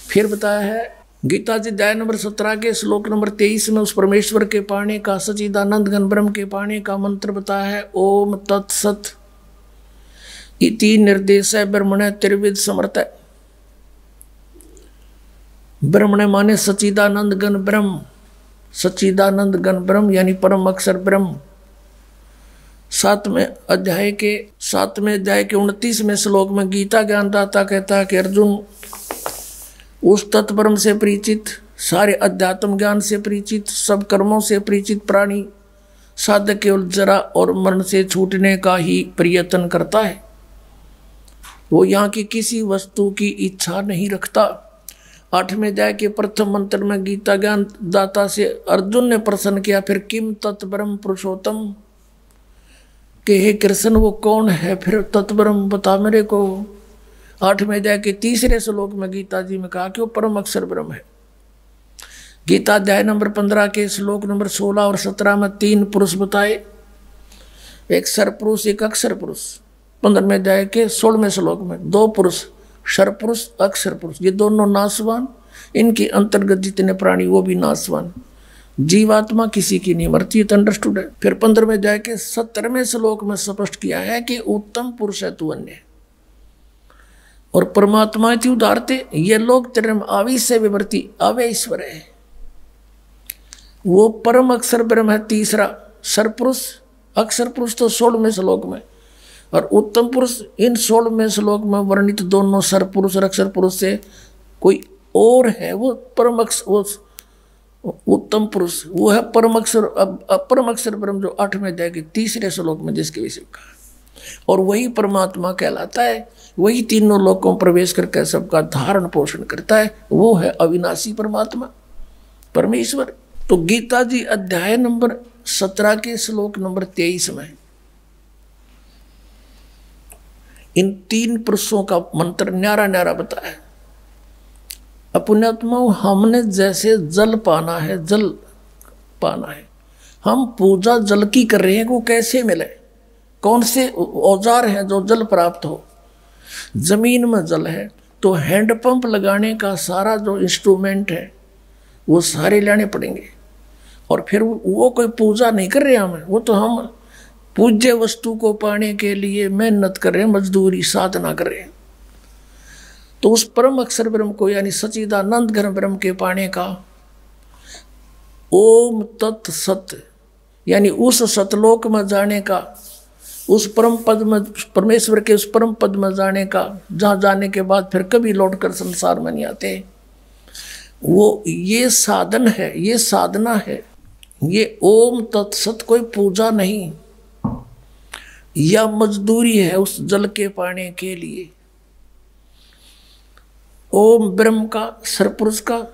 फिर बताया है गीता जी अध्याय नंबर 17 के श्लोक नंबर 23 में उस परमेश्वर के पाने का, सच्चिदानंद घन ब्रह्म के पाने का मंत्र बताया है। ओम तत्सत इति निर्देश है ब्रह्मण त्रिविध समर्थ। ब्रह्मण माने सच्चिदानंद घन ब्रह्म, सच्चिदानंद घन ब्रह्म यानी परम अक्षर ब्रह्म। 7वें अध्याय के 29वें श्लोक में गीता ज्ञानदाता कहता है कि अर्जुन उस तत्परम से परिचित, सारे अध्यात्म ज्ञान से परिचित, सब कर्मों से परिचित प्राणी साधक केवल जरा और मरण से छूटने का ही प्रयत्न करता है। वो यहाँ की किसी वस्तु की इच्छा नहीं रखता। 8वें अध्याय के प्रथम मंत्र में गीता ज्ञान दाता से अर्जुन ने प्रश्न किया, फिर किम तत्ब्रह्म पुरुषोत्तम, कि हे कृष्ण वो कौन है फिर तत्ब्रह्म बता मेरे को। 8वें अध्याय के 3रे श्लोक में गीता जी में कहा कि वो परम अक्षर ब्रह्म है। गीता अध्याय नंबर 15 के श्लोक नंबर 16 और 17 में 3 पुरुष बताए, एक सर पुरुष एक अक्षर पुरुष। 15वें अध्याय के 16वें श्लोक में 2 पुरुष, सर पुरुष अक्षर पुरुष, ये दोनों नाशवान, इनके अंतर्गत जितने प्राणी वो भी नाशवान, जीवात्मा किसी की नहीं मरती, ये तो अंडरस्टूड है। फिर 15वें अध्याय के 17वें श्लोक में स्पष्ट किया है कि उत्तम पुरुष है तू अन्य, और परमात्मा थी उदारते, ये लोग तेरे आविष से विवर्ती अवे ईश्वर है। वो परम अक्षर ब्रह्म है तीसरा, सर पुरुष अक्षर पुरुष तो 16वें श्लोक में, और उत्तम पुरुष इन 16वें श्लोक में वर्णित दोनों सर पुरुष और अक्षर पुरुष से कोई और है, वो परम अक्षर, वो उत्तम पुरुष वो है परम अक्षर, परम अक्षर ब्रह्म जो 8वें अध्याय के 3रे श्लोक में जिसके विषय में कहा, और वही परमात्मा कहलाता है, वही तीनों लोकों में प्रवेश करके सबका धारण पोषण करता है, वो है अविनाशी परमात्मा परमेश्वर। तो गीता जी अध्याय नंबर 17 के श्लोक नंबर 23 में इन 3 पुरुषों का मंत्र न्यारा न्यारा बताया। पुण्यात्मा हमने जैसे जल पाना है, जल पाना है, हम पूजा जल की कर रहे हैं, वो कैसे मिले, कौन से औजार हैं जो जल प्राप्त हो। जमीन में जल है तो हैंडपंप लगाने का सारा जो इंस्ट्रूमेंट है वो सारे लाने पड़ेंगे, और फिर वो कोई पूजा नहीं कर रहे हमें, वो तो हम पूज्य वस्तु को पाने के लिए मेहनत कर रहे हैं, मजदूरी साधना कर रहे हैं। तो उस परम अक्षर ब्रह्म को यानी सच्चिदानंद घन ब्रह्म के पाने का ओम तत् सत यानी उस सतलोक में जाने का, उस परम पद में परमेश्वर के उस परम पद में जाने का, जहाँ जाने के बाद फिर कभी लौटकर संसार में नहीं आते, वो ये साधन है, ये साधना है। ये ओम तत्सत कोई पूजा नहीं या मजदूरी है उस जल के पाने के लिए। ओम ब्रह्म का सरपुरुष का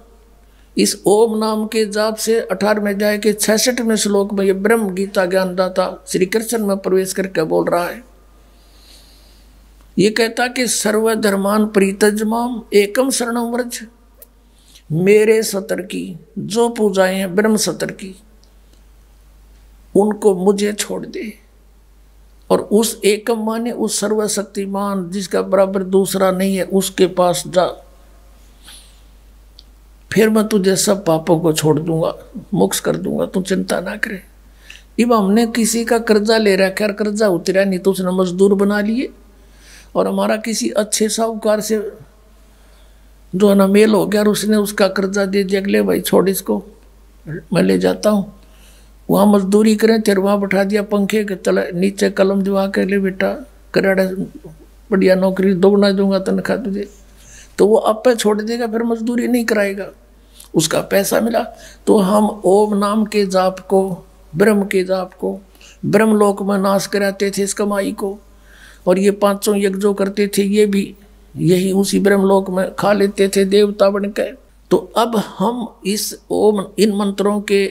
इस ओम नाम के जाप से 18वें अध्याय के 66वें श्लोक में ये ब्रह्म गीता ज्ञानदाता श्री कृष्ण में प्रवेश करके बोल रहा है। ये कहता कि सर्वधर्मान परित्यज्यमाम एकम शरणं व्रज, मेरे सतर की जो पूजाएं हैं ब्रह्म सतर की उनको मुझे छोड़ दे, और उस एकम माने उस सर्वशक्तिमान जिसका बराबर दूसरा नहीं है उसके पास जा, फिर मैं तुझे सब पापों को छोड़ दूंगा, मोक्ष कर दूंगा, तू चिंता ना करे। अब हमने किसी का कर्जा ले रखा है, कर्जा उतरा नहीं तो उसने मजदूर बना लिए, और हमारा किसी अच्छे साहूकार से जो है ना मेल हो गया और उसने उसका कर्जा दे दिया, अगले भाई छोड़ इसको मैं ले जाता हूँ, वहाँ मजदूरी करें, तेरे वहाँ बैठा दिया पंखे के तले नीचे कलम दिवा कर ले बेटा कराड़ा बढ़िया नौकरी दोगुना दूंगा तनख्वाह तुझे, तो वो अब पे छोड़ देगा, फिर मजदूरी नहीं कराएगा, उसका पैसा मिला। तो हम ओम नाम के जाप को, ब्रह्म के जाप को, ब्रह्मलोक में नाश कराते थे इस कमाई को, और ये 500 यज्ञ जो करते थे ये भी यही उसी ब्रह्मलोक में खा लेते थे देवता बन के। तो अब हम इस ओम इन मंत्रों के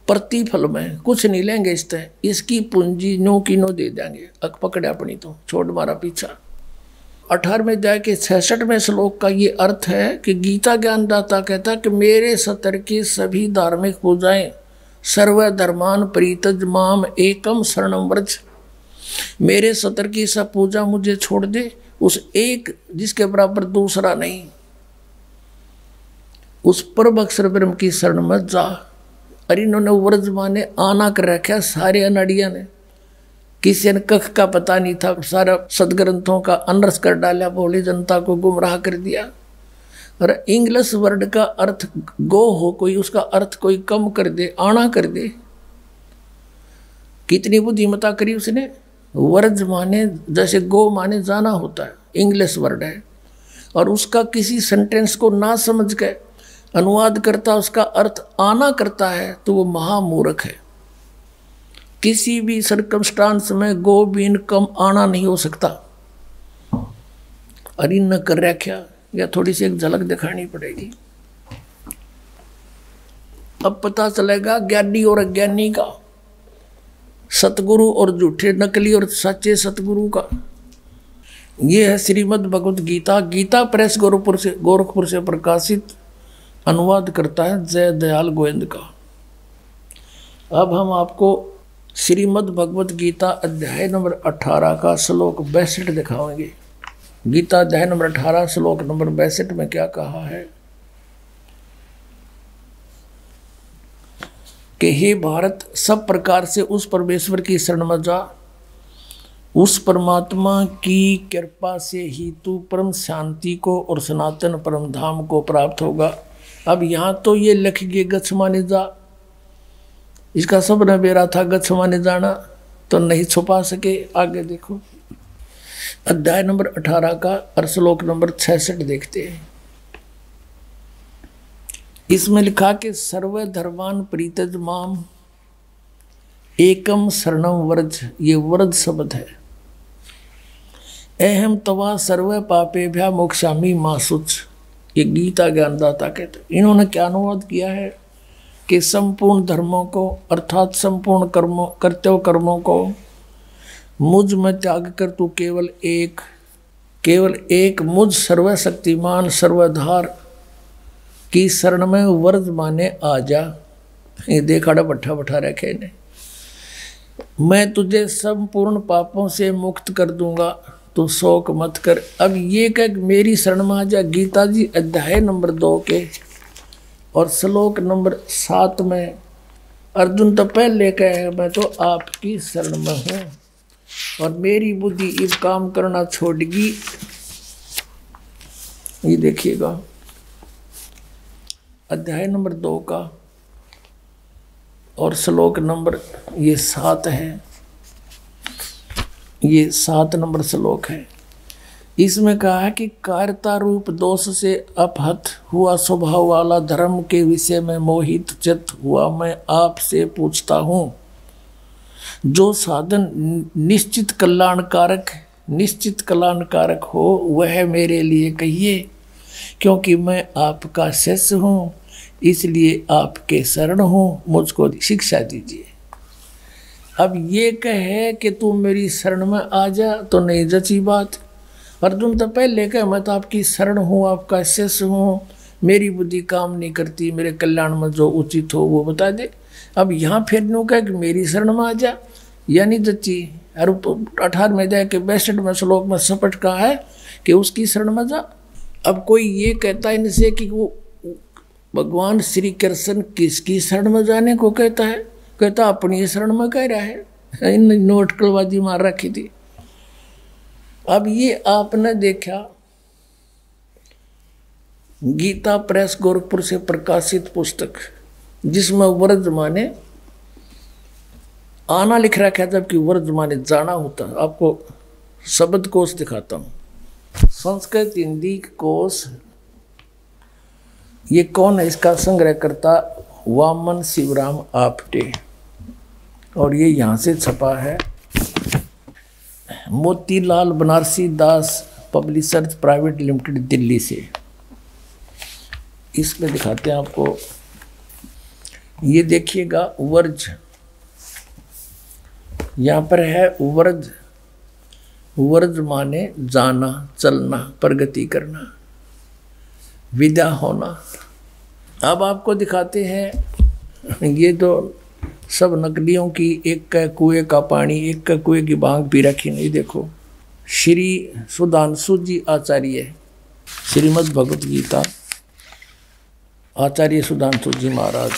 प्रतिफल में कुछ नहीं लेंगे, इस तरह इसकी पूंजी नो की नो दे देंगे, अक पकड़े अपनी तो छोड़ मारा पीछा। 18वें अध्याय के 66वें श्लोक का ये अर्थ है कि गीता ज्ञानदाता कहता कि मेरे सतर की सभी धार्मिक पूजाएं सर्वधर्मान परित्यज माम एकम शरणं व्रज, मेरे सतर की सब पूजा मुझे छोड़ दे, उस एक जिसके बराबर दूसरा नहीं, उस परम अक्षर ब्रह्म की शरण में जा। अरे इन्होंने व्रज माने आना कर रखा सारे अनाड़िया ने, किसी ने कख का पता नहीं था, सारा सदग्रंथों का अनर्स कर डाला, भोली जनता को गुमराह कर दिया। और इंग्लिश वर्ड का अर्थ गो हो कोई, उसका अर्थ कोई कम कर दे, आना कर दे, कितनी बुद्धिमता करी उसने। वर्ज माने जैसे गो माने जाना होता है, इंग्लिश वर्ड है, और उसका किसी सेंटेंस को ना समझ के अनुवाद करता उसका अर्थ आना करता है तो वो महामूर्ख है। किसी भी सर्कमस्टांस में गो बीन कम आना नहीं हो सकता। अरे न कर रख्या या थोड़ी सी एक झलक दिखानी पड़ेगी। अब पता चलेगा ज्ञानी और अज्ञानी का, सतगुरु और झूठे नकली और सच्चे सतगुरु का। ये है श्रीमद् भगवत गीता। गीता प्रेस गोरखपुर से प्रकाशित, अनुवाद करता है जय दयाल गोविंद का। अब हम आपको श्रीमद् भगवत गीता अध्याय नंबर 18 का श्लोक 62 दिखाएंगे। गीता अध्याय नंबर 18 श्लोक नंबर 62 में क्या कहा है कि हे भारत, सब प्रकार से उस परमेश्वर की शरण में जा, उस परमात्मा की कृपा से ही तू परम शांति को और सनातन परम धाम को प्राप्त होगा। अब यहाँ तो ये लिख गए गच्छ माने जा, इसका सब नबेरा था गच्छ माने जाना, तो नहीं छुपा सके। आगे देखो अध्याय नंबर 18 का और श्लोक नंबर 66 देखते हैं। इसमें लिखा कि सर्व धर्मान प्रीतज माम एकम शरणम व्रज, ये व्रज शब्द है। अहम तवा सर्व पापे भ्या मोक्षामी मासुच, ये गीता ज्ञानदाता कहते। इन्होंने क्या अनुवाद किया है कि संपूर्ण धर्मों को अर्थात संपूर्ण कर्मों कर्तव्य कर्मों को मुझ में त्याग कर तू केवल एक मुझ सर्वशक्तिमान सर्वधार की शरण में वर्ज माने आ जा। ये देखा बैठा बैठा रखे ने, मैं तुझे संपूर्ण पापों से मुक्त कर दूंगा, तू शोक मत कर। अब ये कह मेरी शरण में आ जा। गीता जी अध्याय नंबर 2 के और श्लोक नंबर 7 में अर्जुन तो पहले कहे मैं तो आपकी शरण में हूँ और मेरी बुद्धि इस काम करना छोड़गी। ये देखिएगा अध्याय नंबर 2 का और श्लोक नंबर ये 7 है, ये 7 नंबर श्लोक है। इसमें कहा है कि कायरता रूप दोष से अपहत हुआ स्वभाव वाला धर्म के विषय में मोहित चित्त हुआ मैं आपसे पूछता हूँ, जो साधन निश्चित कल्याणकारक हो वह मेरे लिए कहिए, क्योंकि मैं आपका शिष्य हूँ, इसलिए आपके शरण हूँ, मुझको शिक्षा दीजिए। अब ये कहे कि तू मेरी शरण में आ जा तो नहीं जची बात। अर्जुन तो पहले कहे मैं तो आपकी शरण हूँ, आपका शिष्य हूँ, मेरी बुद्धि काम नहीं करती, मेरे कल्याण में जो उचित हो वो बता दे। अब यहाँ फिर नो कहे कि मेरी शरण में आ जा, यानी जची। और 18 में जाए कि 62 में श्लोक में सपट कहा है कि उसकी शरण में जा। अब कोई ये कहता है इनसे कि वो भगवान श्री कृष्ण किसकी शरण में जाने को कहता है, कहता अपनी शरण में कह रहा है। इन नोटकलबाजी मार रखी थी। अब ये आपने देखा गीता प्रेस गोरखपुर से प्रकाशित पुस्तक जिसमें वर्ज माने आना लिख रखा है, जबकि वर्ज माने जाना होता है। आपको शब्द कोश दिखाता हूँ, संस्कृत हिंदी कोश। ये कौन है इसका संग्रह करता, वामन शिवराम आपटे, और ये यहाँ से छपा है मोतीलाल बनारसी दास पब्लिशर्स प्राइवेट लिमिटेड दिल्ली से। इसमें दिखाते हैं आपको, ये देखिएगा वर्ज, यहाँ पर है वर्ज। वर्ज माने जाना, चलना, प्रगति करना, विदा होना। अब आपको दिखाते हैं ये तो सब नकलियों की, एक का कुएं का पानी, एक का कुएं की भांग पी रखी। नहीं देखो, श्री सुधांशु जी आचार्य, श्रीमद् भगवत गीता, आचार्य सुधांशु जी महाराज,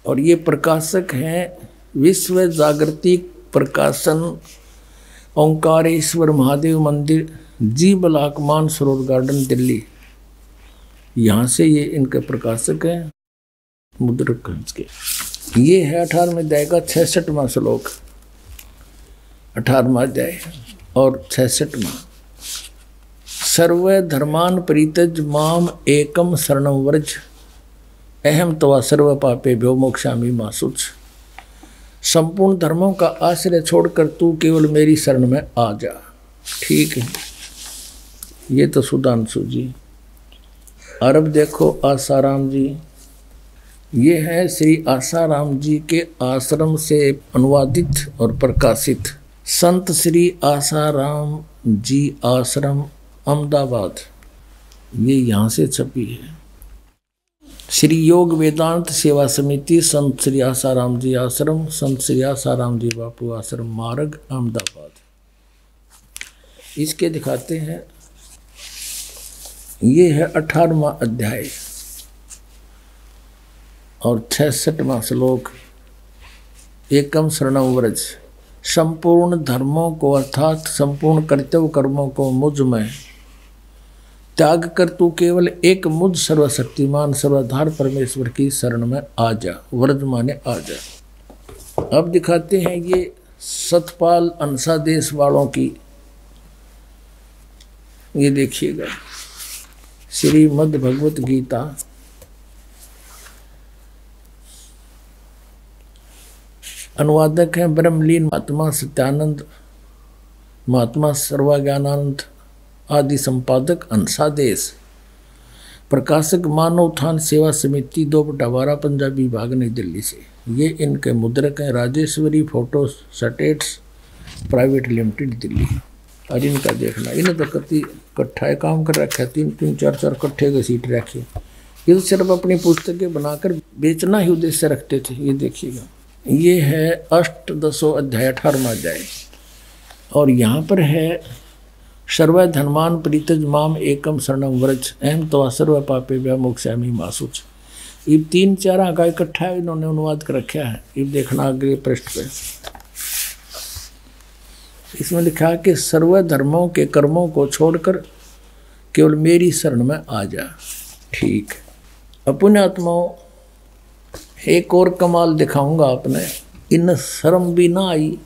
और ये प्रकाशक हैं विश्व जागृति प्रकाशन, ओंकारेश्वर महादेव मंदिर, जी ब्लॉक मानसरोवर गार्डन दिल्ली। यहाँ से ये इनके प्रकाशक हैं मुद्रक के। ये है 18वें अध्याय का 66वां श्लोक, 18वां अध्याय और 66वां। सर्व धर्मान परित्यज माम एकम शरणं व्रज, अहम तवा सर्व पापे भ्यो मोक्षामि मा शुच। संपूर्ण धर्मों का आश्रय छोड़कर तू केवल मेरी शरण में आ जा। ठीक है। ये तो सुधांशु जी। और अब देखो आसाराम जी, ये है श्री आसाराम जी के आश्रम से अनुवादित और प्रकाशित संत श्री आसाराम जी आश्रम अहमदाबाद, ये यहाँ से छपी है। श्री योग वेदांत सेवा समिति संत श्री आसाराम जी आश्रम, संत श्री आसाराम जी बापू आश्रम मार्ग अहमदाबाद। इसके दिखाते हैं, ये है 18वां अध्याय और 66वां श्लोक। एकम शरणं व्रज, संपूर्ण धर्मों को अर्थात संपूर्ण कर्तव्य कर्मों को मुझ में त्याग कर तू केवल एक मुझ सर्वशक्तिमान सर्वाधार परमेश्वर की शरण में आ जा। व्रज माने आ जा। अब दिखाते हैं ये सतपाल अंसा देश वालों की, ये देखिएगा श्रीमद् भगवत गीता अनुवादक हैं ब्रह्मलीन महात्मा सत्यानंद, महात्मा सर्वज्ञानानंद आदि, संपादक अंसादेश, प्रकाशक मानव उत्थान सेवा समिति 2/12 पंजाबी विभाग नई दिल्ली से। ये इनके मुद्रक हैं Rajeshwari photo states private limited Delhi. और इनका देखना, इन्हें तो कति इकट्ठा काम कर रखा है, 3-3, 4-4 इकट्ठे के सीट रखे। ये तो सिर्फ अपनी पुस्तकें बनाकर बेचना ही उद्देश्य रखते थे। ये देखिएगा, ये है अष्टदशो अध्याय 18वां अध्याय। और यहाँ पर है सर्व धर्मान परित्यज माम एकम शरणं व्रज अहम तवा सर्व पापे मोक्षयामि मा शुच। ये 3-4 का इकट्ठा इन्होंने अनुवाद कर रखा है। ये देखना अगले पृष्ठ पे, इसमें लिखा है कि सर्व धर्मों के कर्मों को छोड़कर केवल मेरी शरण में आ जा। ठीक, अपने आत्माओं एक और कमाल दिखाऊंगा आपने, इन शर्म भी ना आई।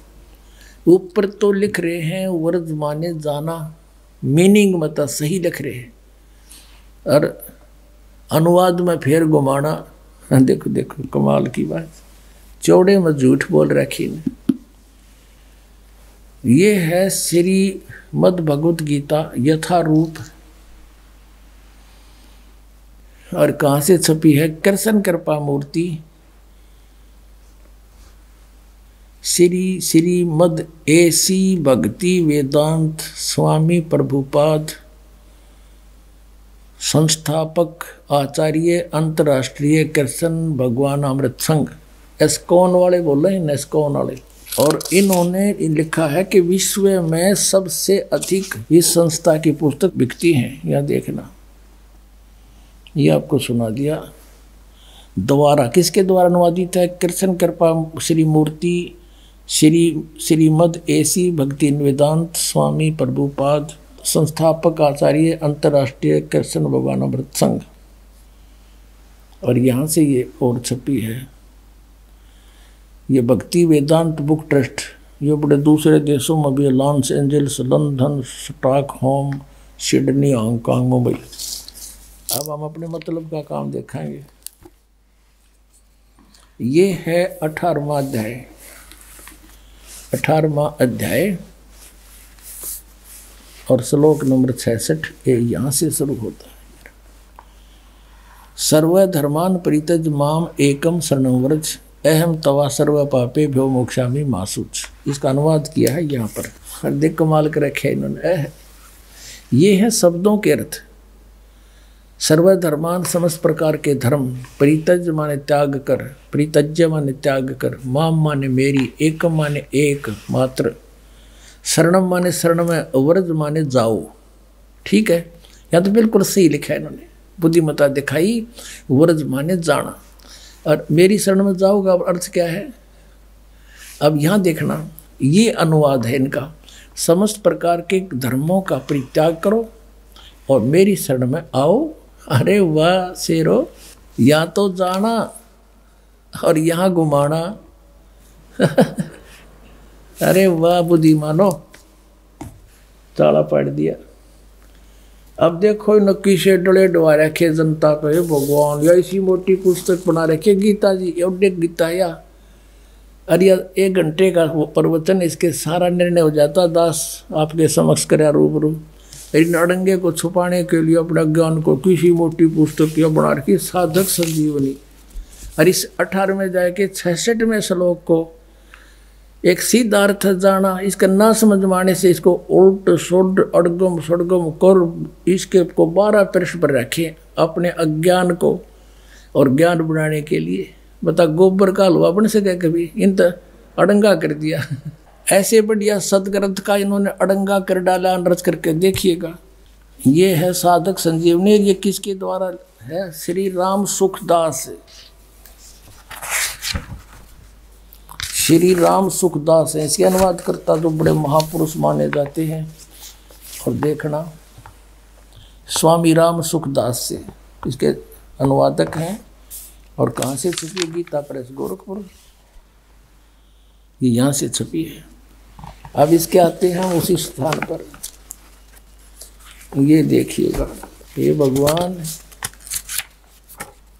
ऊपर तो लिख रहे हैं व्रज माने जाना, मीनिंग मत सही लिख रहे हैं, और अनुवाद में फिर घुमाना। देखो देखो कमाल की बात, चौड़े में झूठ बोल रखी ने। ये है श्रीमद् भगवत गीता यथारूप, और कहाँ से छपी है? कृष्ण कृपा मूर्ति श्रीमद् एसी भक्ति वेदांत स्वामी प्रभुपाद संस्थापक आचार्य अंतर्राष्ट्रीय कृष्ण भगवान अमृत संघ, एस्कॉन वाले बोल रहे हैं, एस्कॉन वाले। और इन्होंने लिखा है कि विश्व में सबसे अधिक इस संस्था की पुस्तक बिकती हैं। यह देखना, ये आपको सुना दिया। द्वारा किसके द्वारा अनुवादित है? कृष्ण कृपा श्री मूर्ति श्रीमद् एसी भक्ति वेदांत स्वामी प्रभुपाद संस्थापक आचार्य अंतर्राष्ट्रीय कृष्ण भगवान अमृत संघ। और यहाँ से ये और छपी है, ये भक्ति वेदांत बुक ट्रस्ट। ये बड़े दूसरे देशों में भी, Los Angeles, London, Stockholm, Sydney, Hong Kong, Mumbai. अब हम अपने मतलब का काम देखेंगे। ये है 18वां अध्याय, 18वां अध्याय और श्लोक नंबर 66 ये यहाँ से शुरू होता है। सर्वधर्मान परित्यज माम एकम शरणं व्रज अहम तवा सर्व पापे भ्यो मोक्षामि मा शुच। इसका अनुवाद किया है यहाँ पर, हर देख कमाल कर रखे इन्होंने। ये है शब्दों के अर्थ। सर्वधर्मान समस्त प्रकार के धर्म, परित्यज माने त्याग कर, परित्यज्य माने त्याग कर, माम माने मेरी, एकम माने एक मात्र, शरणम माने शरण में, व्रज माने जाओ। ठीक है, यहाँ तो बिल्कुल सही लिखा है इन्होंने, बुद्धिमता दिखाई। व्रज माने जाना, और मेरी शरण में जाओ का अर्थ क्या है? अब यहाँ देखना, ये अनुवाद है इनका, समस्त प्रकार के धर्मों का परित्याग करो और मेरी शरण में आओ। अरे वाह शेरो, या तो जाना और यहाँ घुमाना। अरे वाह बुद्धिमानो, ताला पाड़ दिया। अब देखो नक्की से डले डवा रखे जनता पे, भगवान या इसी मोटी पुस्तक बना रखे गीता जी, एवढे गीता या। अरे 1 घंटे का प्रवचन, इसके सारा निर्णय हो जाता। दास आपके समक्ष करे रूबरू, इन अड़ंगे को छुपाने के लिए अपने ज्ञान को किसी मोटी पुस्तक या बना रखी साधक संजीवनी। और इस 18वें अध्याय के 66वें श्लोक को एक सीधा अर्थ जाना, इसका ना समझ माने से इसको उल्ट सुल्ट अड़गम सड़गम कर इसके को 12 पृष्ठ पर रखे अपने अज्ञान को और ज्ञान बनाने के लिए। बता गोबर का हलवा बन सके कभी, इन तो अड़ंगा कर दिया। ऐसे बढ़िया सदग्रंथ का इन्होंने अड़ंगा कर डाला, रच करके देखिएगा। ये है साधक संजीवनी। ये किसके द्वारा है? श्री राम सुखदास। श्री राम सुखदास है इसके अनुवाद करता, जो बड़े महापुरुष माने जाते हैं। और देखना स्वामी राम सुखदास से इसके अनुवादक हैं। और कहाँ से छपी है? गीता प्रेस गोरखपुर, ये यहाँ से छपी है। अब इसके आते हैं उसी स्थान पर, ये देखिएगा। हे भगवान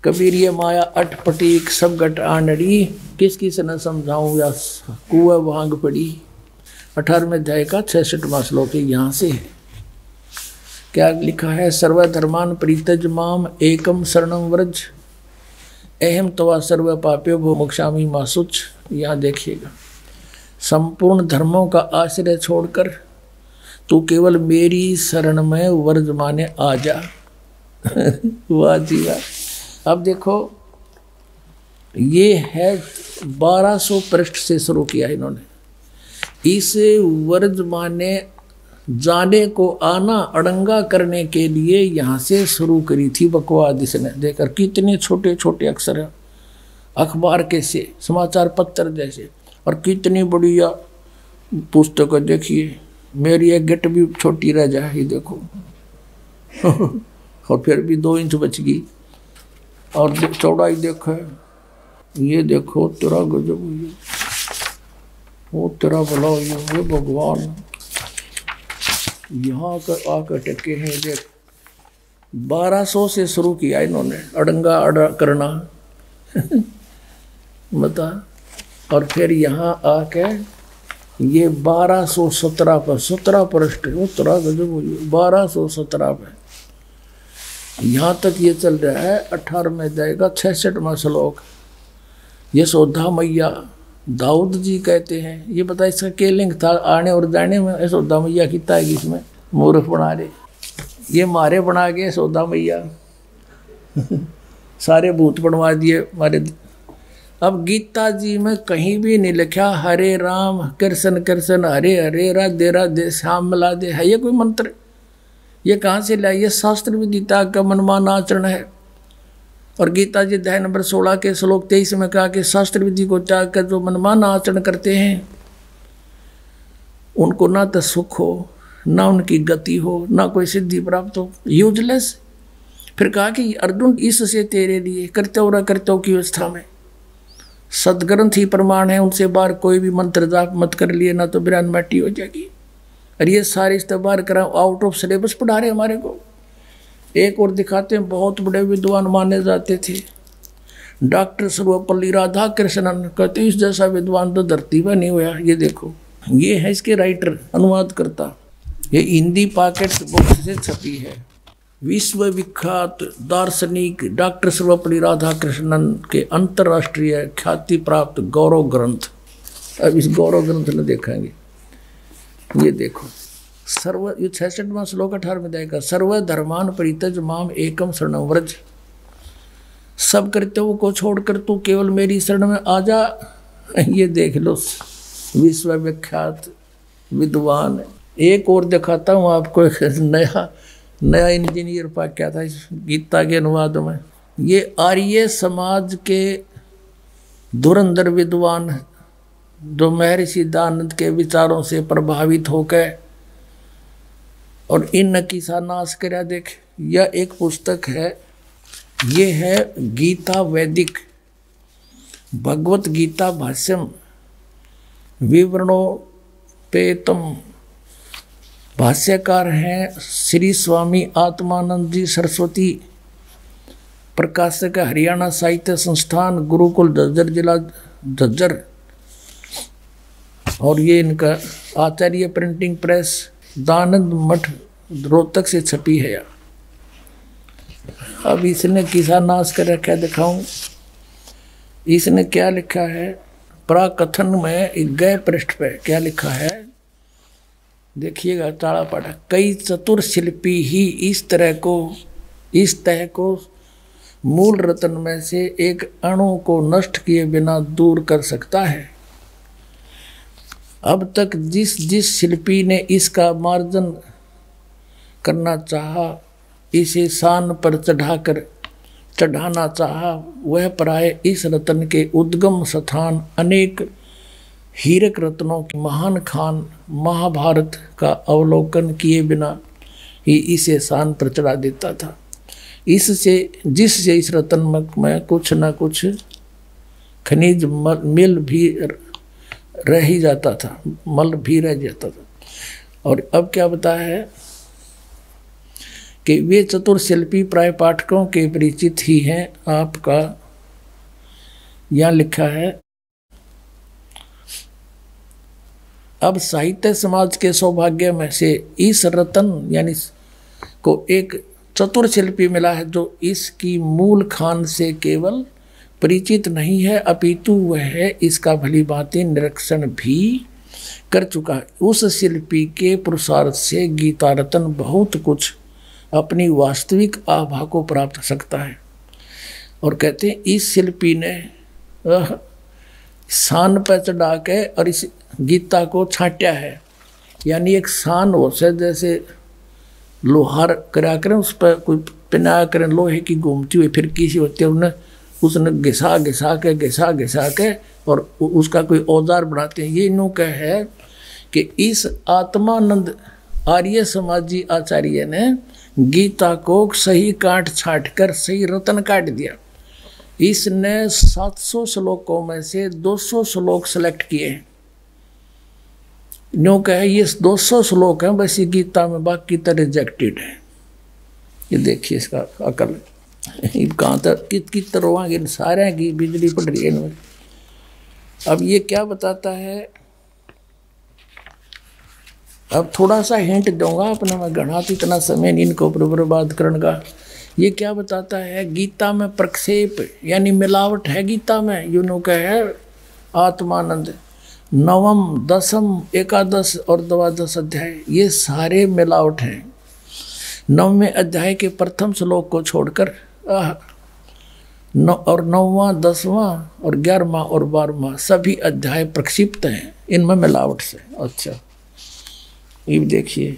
कबीर ये माया अटपटीक सब गट आनड़ी, किस से न समझाऊं या कुआ भांग पड़ी। 18वें अध्याय का 66वां श्लोक यहाँ से है। क्या लिखा है? सर्वधर्मान परित्यज माम एकम शरणम व्रज अहम तवा सर्व पाप्यो भो मोक्षामि मा शुच। यहाँ देखिएगा, संपूर्ण धर्मों का आश्रय छोड़कर तू केवल मेरी शरण में व्रज माने आ जा। वाह जी वाह। अब देखो ये है 1200 पृष्ठ से शुरू किया इन्होंने। इस व्रज माने जाने को आना अड़ंगा करने के लिए यहाँ से शुरू करी थी बकवाद इसने। देखकर कितने छोटे छोटे अक्षर हैं, अखबार के से समाचार पत्र जैसे, और कितनी बढ़िया पुस्तक देखिए। मेरी एक गिट भी छोटी रह जाए, ये देखो। और फिर भी 2 इंच बच गई। और चौड़ाई देखो, ये देखो तेरा गजब, वो तेरा भला, ये भगवान यहाँ कर आकर टके हैं। देख 1200 से शुरू किया इन्होंने अड़ंगा अड़ा करना। बता। और फिर यहाँ आके ये 1217 पर 17 पृष्ठ, वो तेरा गजब, 1217 पे यहाँ तक ये चल रहा है। 18वें अध्याय का 66वां श्लोक। यशोदा मैया दाऊद जी कहते हैं। ये बता इसका क्या लिंक था आने और जाने में? यशोदा मैया कितना है इसमें? मूर्ख बना रहे, ये मारे बना के यशोदा मैया। सारे भूत बनवा दिए मारे। अब गीता जी में कहीं भी नहीं लिखा हरे राम कृष्ण कृष्ण हरे हरे राधे राधे श्याम मिला दे। है ये कोई मंत्र? ये कहाँ से लाइए? शास्त्र विदिता का मनमान आचरण है। और गीता जी अध्याय नंबर 16 के श्लोक 23 में कहा कि शास्त्र विधि को त्याग कर जो मनमान आचरण करते हैं उनको ना तो सुख हो, ना उनकी गति हो, ना कोई सिद्धि प्राप्त हो, यूजलेस। फिर कहा कि अर्जुन इससे तेरे लिए कर्तव्य की व्यवस्था में सदग्रंथ ही प्रमाण है, उनसे बाहर कोई भी मंत्र जाप मत कर लिए, ना तो बिरान माटी हो जाएगी। और ये सारे इस्तेबार करा आउट ऑफ सिलेबस पढ़ा रहे हमारे को। एक और दिखाते हैं, बहुत बड़े विद्वान माने जाते थे डॉक्टर सर्वपल्ली राधा कृष्णन, कहते इस जैसा विद्वान तो धरती पर नहीं हुआ। ये देखो, ये है इसके राइटर, अनुवाद करता। ये हिंदी पॉकेट बुक से छपी है। विश्व विख्यात दार्शनिक डॉक्टर सर्वपल्ली राधा कृष्णन के अंतर्राष्ट्रीय ख्याति प्राप्त गौरव ग्रंथ। अब इस गौरव ग्रंथ में देखेंगे, ये देखो सर्व, ये 66वां श्लोक 18वें अध्याय का। सर्वधर्मान परित्यज माम एकम शरणं व्रज। सब कर्तव्यों को छोड़कर तू केवल मेरी शरण में आ जा। ये देख लो, विश्व विख्यात विद्वान। एक और दिखाता हूँ आपको, एक नया इंजीनियर पा क्या था इस गीता के अनुवाद में। ये आर्य समाज के धुरंधर विद्वान जो महर्षि दयानंद के विचारों से प्रभावित होकर और इन की सा नाश करा। देख, यह एक पुस्तक है, ये है गीता वैदिक भगवत गीता भाष्यम विवरणोपेतम। भाष्यकार हैं श्री स्वामी आत्मानंद जी सरस्वती। प्रकाशक हरियाणा साहित्य संस्थान, गुरुकुल झज्जर, जिला झज्जर। और ये इनका आचार्य प्रिंटिंग प्रेस, दानंद मठ रोहतक से छपी है। अब इसने किसा नाश कर रखा दिखाऊं। इसने क्या लिखा है प्राकथन में गए पृष्ठ पे क्या लिखा है देखिएगा, ताड़ा पाड़ा। कई चतुर शिल्पी ही इस तह को मूल रत्न में से एक अणु को नष्ट किए बिना दूर कर सकता है। अब तक जिस शिल्पी ने इसका मार्जन करना चाहा, इसे शान पर चढ़ाना चाहा, वह प्राय इस रत्न के उद्गम स्थान अनेक हीरक रत्नों की महान खान महाभारत का अवलोकन किए बिना ही इसे शान पर चढ़ा देता था। जिससे इस रत्न में कुछ न कुछ खनिज मिल भी रह ही जाता था, मल भी रह जाता था। और अब क्या बताया है कि वे चतुर शिल्पी प्राय पाठकों के परिचित ही हैं। आपका यहाँ लिखा है, अब साहित्य समाज के सौभाग्य में से इस रत्न यानी को एक चतुर शिल्पी मिला है जो इसकी मूल खान से केवल परिचित नहीं है अपितु वह इसका भली भांति निरीक्षण भी कर चुका है। उस शिल्पी के पुरुषार्थ से गीता रत्न बहुत कुछ अपनी वास्तविक आभा को प्राप्त कर सकता है। और कहते हैं इस शिल्पी ने शान पर चढ़ा के और इस गीता को छांटा है। यानी एक शान हो से जैसे लोहार करा करें उस पर कोई पिना करें लोहे की घूमती हुई फिर किसी होती है, उसने घिसा के और उसका कोई औजार बनाते हैं। ये यूँ कह है कि इस आत्मानंद आर्य समाजी आचार्य ने गीता को सही काट छाट कर सही रत्न काट दिया। इसने 700 श्लोकों में से 200 श्लोक सेलेक्ट किए हैं। न्यू कहे ये 200 श्लोक हैं बस ये गीता में, बाकी तो रिजेक्टेड है। ये देखिए इसका अकल कहाँ तक कित तरह सारे की बिजली पड़ रही है इनमें। अब ये क्या बताता है, अब थोड़ा सा हिंट दूंगा अपना, मैं घना तो इतना समय नहीं इनको बर्बाद करने का। ये क्या बताता है गीता में प्रक्षेप यानी मिलावट है गीता में। यूनो का है आत्मानंद 9वीं 10वीं 11 और 12 अध्याय ये सारे मिलावट हैं। 9वें अध्याय के प्रथम श्लोक को छोड़कर और 9वां 10वां और 11वां और 12वां सभी अध्याय प्रक्षिप्त हैं इनमें मिलावट से। अच्छा ये देखिए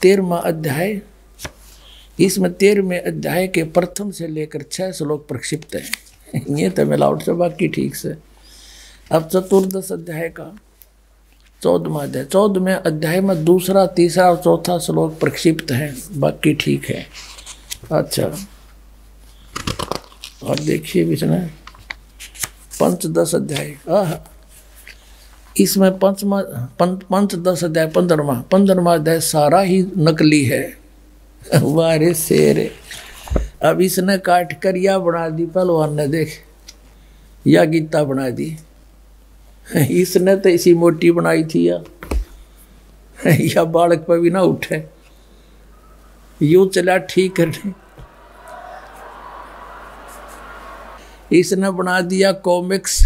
13वां अध्याय, इसमें 13वें अध्याय के प्रथम से लेकर 6 श्लोक प्रक्षिप्त हैं। ये तो मिलावट से, बाकी ठीक से। अब 14 अध्याय का 14वां अध्याय, 14वें अध्याय में 2रा 3रा और 4था श्लोक प्रक्षिप्त हैं, बाकी ठीक है। अच्छा और देखिए इसमें 5-10 अध्याय, इसमें 5-10 अध्याय 15वां अध्याय सारा ही नकली है। वारे शेर, अब इसने काट कर या बना दी पहलवान ने, देख या गीता बना दी। इसने तो इसी मोटी बनाई थी या बालक पर भी ना उठे, यूं चला ठीक करने। इसने बना दिया कॉमिक्स,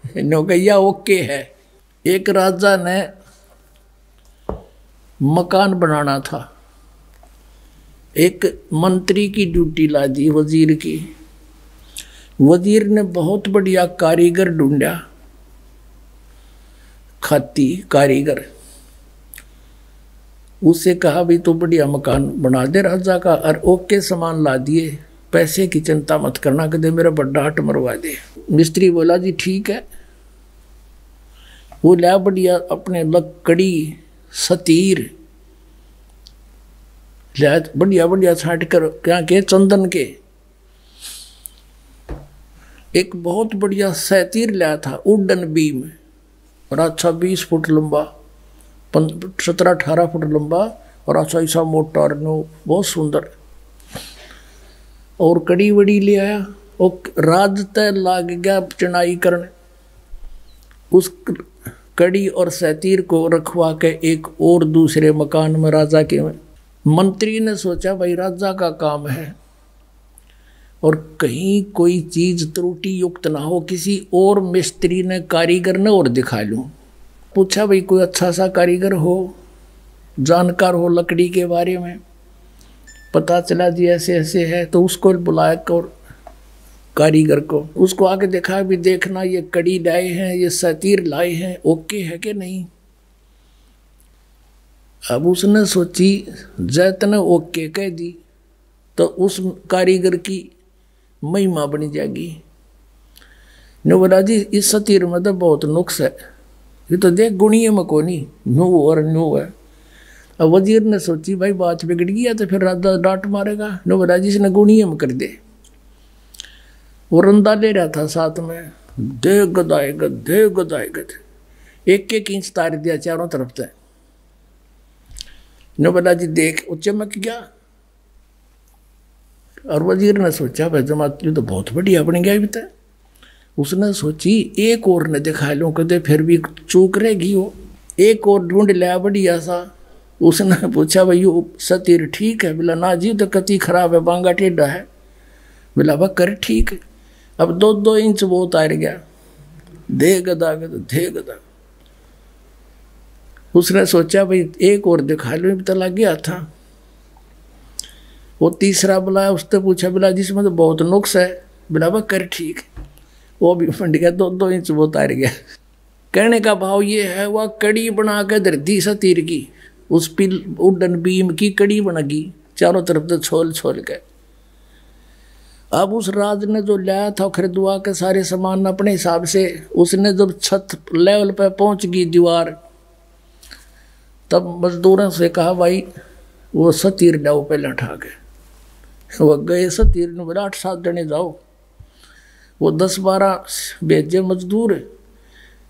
नौकैया ओके है। एक राजा ने मकान बनाना था, एक मंत्री की ड्यूटी ला दी वजीर की। वजीर ने बहुत बढ़िया कारीगर ढूंढा, खाती कारीगर। उससे कहा भी तो बढ़िया मकान बना दे राजा का, और ओके सामान ला दिए, पैसे की चिंता मत करना, कदे मेरा बड़ा हट मरवा दे। मिस्त्री बोला जी ठीक है। वो ला बढ़िया अपने लकड़ी सतीर बढ़िया बढ़िया छाट कर क्या के चंदन के एक बहुत बढ़िया सैतीर लाया था, वुडन बीम, और अच्छा 20 फुट लंबा, 17-18 फुट लंबा, और अच्छा ऐसा मोटा और बहुत सुंदर। और कड़ी वड़ी ले आया, और राज तय लाग गया चुनाई करने। उस कड़ी और सतीर को रखवा के एक और दूसरे मकान में राजा के में मंत्री ने सोचा भाई राजा का काम है और कहीं कोई चीज त्रुटि युक्त ना हो, किसी और मिस्त्री ने कारीगर ने और दिखा लूं। पूछा भाई कोई अच्छा सा कारीगर हो, जानकार हो लकड़ी के बारे में। पता चला जी ऐसे ऐसे है, तो उसको बुलाया और कारीगर को उसको आके देखा भी देखना ये कड़ी लाए हैं, ये सतीर लाए हैं, ओके है कि नहीं। अब उसने सोची जैत ने ओके कह दी तो उस कारीगर की महिमा बनी जाएगी। ने बोला जी इस सतीर में तो बहुत नुक्स है, ये तो देख गुणिये में को नहीं न्यू और न्यू है। अब वजीर ने सोची भाई बात बिगड़ गया तो फिर राजा डांट मारेगा। ने बोला जी इसने गुणिये में कर दे। वो रंदा ले रहा था साथ में, दे गदाए गद एक एक इंच तार दिया चारों तरफ से। ने बोला जी देख वो चमक गया। और वजीर ने सोचा भाई जमात तो बहुत बढ़िया बन गया बीता। उसने सोची एक और ने दिखा लो कदे फिर भी चूक रहेगी वो, एक और ढूंढ लिया बढ़िया सा। उसने पूछा भाई यो सतीर ठीक है? बोला ना जी तो कति खराब है, बांगा टेढ़ा है। बोला वह कर ठीक है। अब 2-2 इंच वो उतार गया, दे गदा दे गदा। उसने सोचा भाई एक और दिखा लो, तो लग गया था। वो तीसरा बुलाया, उसने पूछा बोला जिसमें तो बहुत नुक्स है। बोला वह कर ठीक है। वो भी फंड गया, 2-2 इंच वो उतार गया। कहने का भाव ये है वह कड़ी बना के धरती सतीर की, उस पिल उड्डन बीम की कड़ी बनेगी चारों तरफ से छोल छोल के। अब उस राज ने जो लाया था खरीदवा के सारे सामान अपने हिसाब से, उसने जब छत लेवल पे पहुंच गई दीवार, तब मजदूरों से कहा भाई वो सतीर लाओ पहले उठा के। वह गए सतीर ने, बोला 8-7 जने जाओ। वो 10-12 भेजे मजदूर।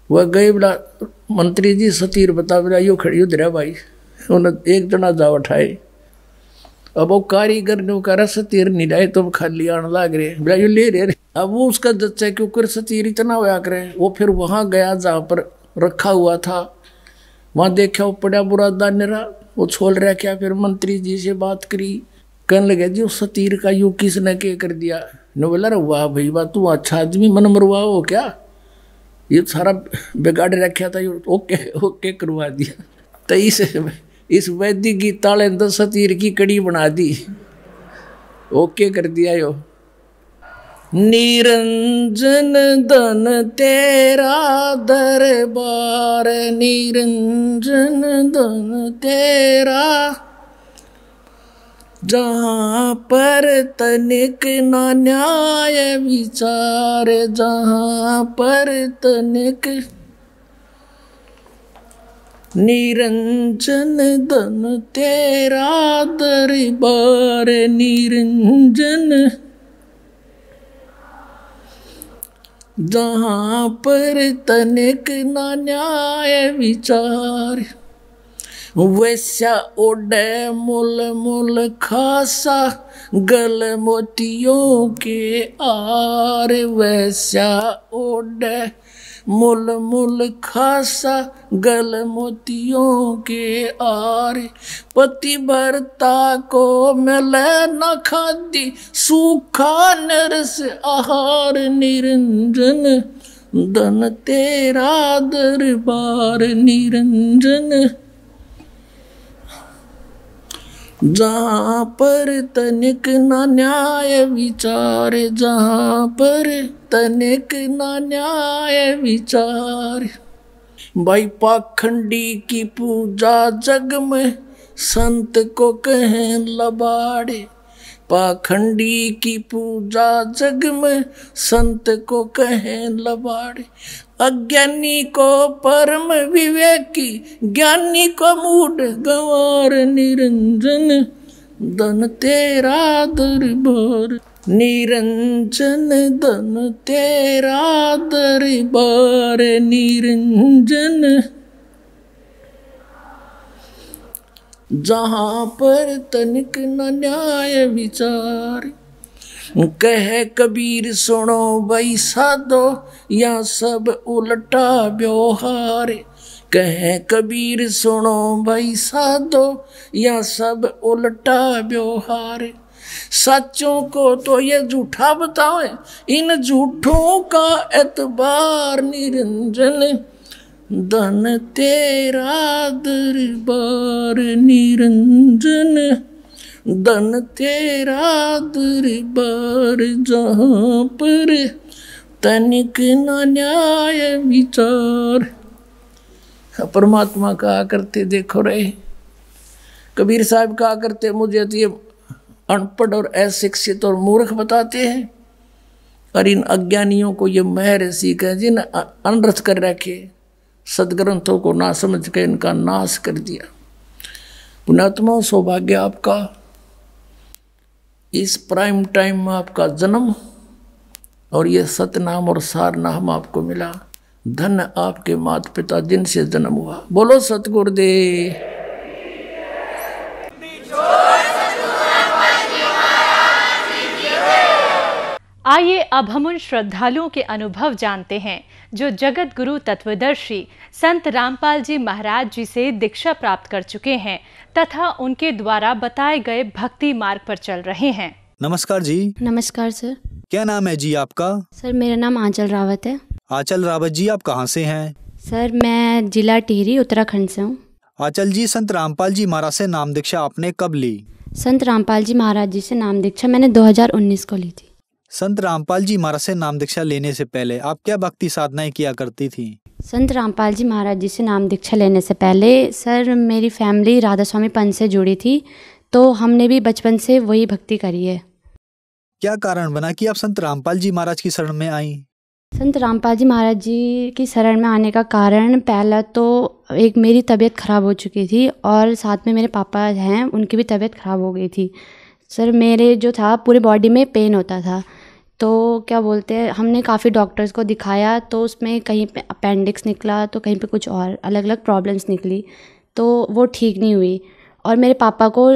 वह गए, बोला मंत्री जी सतीर बता। बोला यो खड़ी उधर है भाई। उन्हें एक जना जा उठाए। अब वो कारीगर ने कहा सतीर नहीं लाए तो खाली आने लग रहे। बोला यो ले रहे। अब वो उसका जच्चा क्यों सतीर इतना होया करे। वो फिर वहां गया जहाँ पर रखा हुआ था, वहां देखा वो पड़ा बुरा दानेरा, वो छोड़ रहा क्या। फिर मंत्री जी से बात करी, कहने लगे जी उस सतीर का यू किसने के कर दिया। ने बोला रे वाह भाई वाह तू अच्छा आदमी, मन मरवा हो क्या, ये सारा बिगाड़ रखा था, ओके ओके करवा दिया। तो इस वैदिक की ताले 10 सतीर की कड़ी बना दी, ओके कर दिया यो। निरंजन धन तेरा दरबार, निरंजन धन तेरा, जहाँ पर तनिक ना न्याय विचार, जहाँ पर तनिक। निरंजन धन तेरा दरबार, निरंजन, जहाँ पर तनिक ना न्याय विचार। वैसा ओढ़े मुल मुल खासा, गल मोतियों के आर। वैसा ओढ़े मुल मुल खासा, गल मोतियों के आर। पतिव्रता को मिले न खादी, सूखा नरस आहार। निरंजन धन तेरा दरबार, निरंजन, जहाँ पर तनिक ना न्याय विचार, जहाँ पर तनिक ना न्याय विचार। भाई पाखंडी की पूजा जग में, संत को कहें लबाड़े। पाखंडी की पूजा जग में, संत को कहें लबाड़े। अज्ञानी को परम विवेकी, ज्ञानी को मूढ़ गंवार। निरंजन धन तेरा दरबार, निरंजन धन तेरा दरबार। निरंजन, जहाँ पर तनिक न न्याय विचार। कहे कबीर सुनो भाई साधो, या सब उल्टा व्यवहार। कहे कबीर सुनो भाई साधो, या सब उल्टा व्यवहार। सच्चों को तो ये झूठा बताओ, इन झूठों का एतबार निरंजन। धन तेरा दरबार निरंजन, धन तेरा दरबार, जहाँ पर तनिक न न्याय विचार। परमात्मा कहा करते, देखो रहे कबीर साहब कहा करते, मुझे तो ये अनपढ़ और अशिक्षित और मूर्ख बताते हैं, और इन अज्ञानियों को ये महर्षि कह जिन अनर्थ कर रखे, सदग्रंथों को ना समझ के इनका नाश कर दिया। पुण्यात्मा, सौभाग्य आपका, इस प्राइम टाइम में आपका जन्म और ये सतनाम और सार नाम आपको मिला। धन आपके माता पिता जिनसे जन्म हुआ। बोलो सतगुरुदेव। आइए अब हम उन श्रद्धालुओं के अनुभव जानते हैं जो जगत गुरु तत्वदर्शी संत रामपाल जी महाराज जी से दीक्षा प्राप्त कर चुके हैं तथा उनके द्वारा बताए गए भक्ति मार्ग पर चल रहे हैं। नमस्कार जी। नमस्कार सर। क्या नाम है जी आपका? सर मेरा नाम आंचल रावत है। आंचल रावत जी, आप कहाँ से हैं? सर मैं जिला टिहरी उत्तराखंड से हूँ। आंचल जी, संत रामपाल जी महाराज से नाम दीक्षा आपने कब ली? संत रामपाल जी महाराज जी से नाम दीक्षा मैंने 2019 को ली थी। संत रामपाल जी महाराज से नाम दीक्षा लेने से पहले आप क्या भक्ति साधनाएं किया करती थी? संत रामपाल जी महाराज जी से नाम दीक्षा लेने से पहले सर मेरी फैमिली राधा स्वामी पंथ से जुड़ी थी, तो हमने भी बचपन से वही भक्ति करी है। क्या कारण बना कि आप संत रामपाल जी महाराज की शरण में आई? संत रामपाल जी महाराज जी की शरण में आने का कारण, पहला तो एक मेरी तबीयत ख़राब हो चुकी थी और साथ में मेरे पापा हैं उनकी भी तबीयत ख़राब हो गई थी। सर मेरे जो था पूरी बॉडी में पेन होता था, तो क्या बोलते हैं, हमने काफ़ी डॉक्टर्स को दिखाया, तो उसमें कहीं पे अपेंडिक्स निकला तो कहीं पे कुछ और अलग अलग प्रॉब्लम्स निकली, तो वो ठीक नहीं हुई। और मेरे पापा को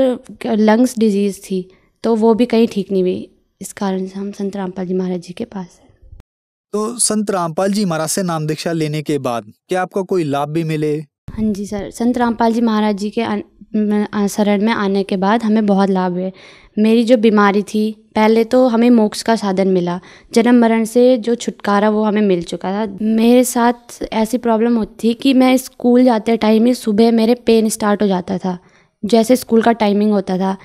लंग्स डिजीज़ थी, तो वो भी कहीं ठीक नहीं हुई। इस कारण से हम संत रामपाल जी महाराज जी के पास हैं। तो संत रामपाल जी महाराज से नाम दीक्षा लेने के बाद क्या आपको कोई लाभ भी मिले? हाँ जी सर, संत रामपाल जी महाराज जी के शरण में आने के बाद हमें बहुत लाभ हुए। मेरी जो बीमारी थी, पहले तो हमें मोक्ष का साधन मिला, जन्म मरण से जो छुटकारा वो हमें मिल चुका था। मेरे साथ ऐसी प्रॉब्लम होती थी कि मैं स्कूल जाते टाइम ही सुबह मेरे पेन स्टार्ट हो जाता था, जैसे स्कूल का टाइमिंग होता था,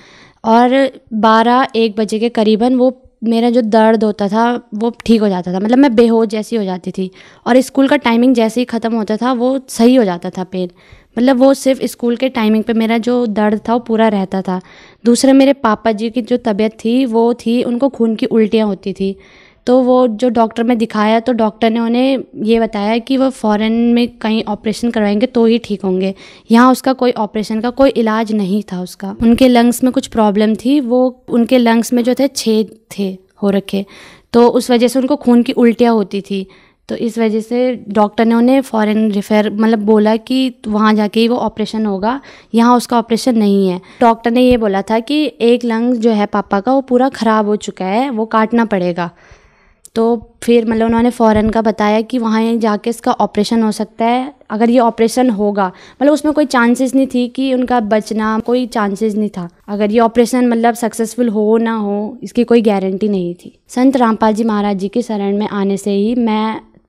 और 12-1 बजे के करीबन वो मेरा जो दर्द होता था वो ठीक हो जाता था, मतलब मैं बेहोश जैसी हो जाती थी। और स्कूल का टाइमिंग जैसे ही ख़त्म होता था वो सही हो जाता था पेन, मतलब वो सिर्फ स्कूल के टाइमिंग पे मेरा जो दर्द था वो पूरा रहता था। दूसरा, मेरे पापा जी की जो तबीयत थी वो थी, उनको खून की उल्टियाँ होती थी, तो वो जो डॉक्टर में दिखाया तो डॉक्टर ने उन्हें ये बताया कि वो फ़ॉरेन में कहीं ऑपरेशन करवाएंगे तो ही ठीक होंगे, यहाँ उसका कोई ऑपरेशन का कोई इलाज नहीं था उसका। उनके लंग्स में कुछ प्रॉब्लम थी, वो उनके लंग्स में जो थे छेद थे हो रखे, तो उस वजह से उनको खून की उल्टियाँ होती थी। तो इस वजह से डॉक्टर ने उन्हें फ़ॉरेन रेफ़र मतलब बोला कि वहाँ जाके ही वो ऑपरेशन होगा, यहाँ उसका ऑपरेशन नहीं है। डॉक्टर ने ये बोला था कि एक लंग जो है पापा का वो पूरा ख़राब हो चुका है, वो काटना पड़ेगा। तो फिर मतलब उन्होंने फ़ॉरेन का बताया कि वहाँ जाके इसका ऑपरेशन हो सकता है, अगर ये ऑपरेशन होगा, मतलब उसमें कोई चांसेस नहीं थी कि उनका बचना, कोई चांसेस नहीं था। अगर ये ऑपरेशन मतलब सक्सेसफुल हो ना हो इसकी कोई गारंटी नहीं थी। संत रामपाल जी महाराज जी की शरण में आने से ही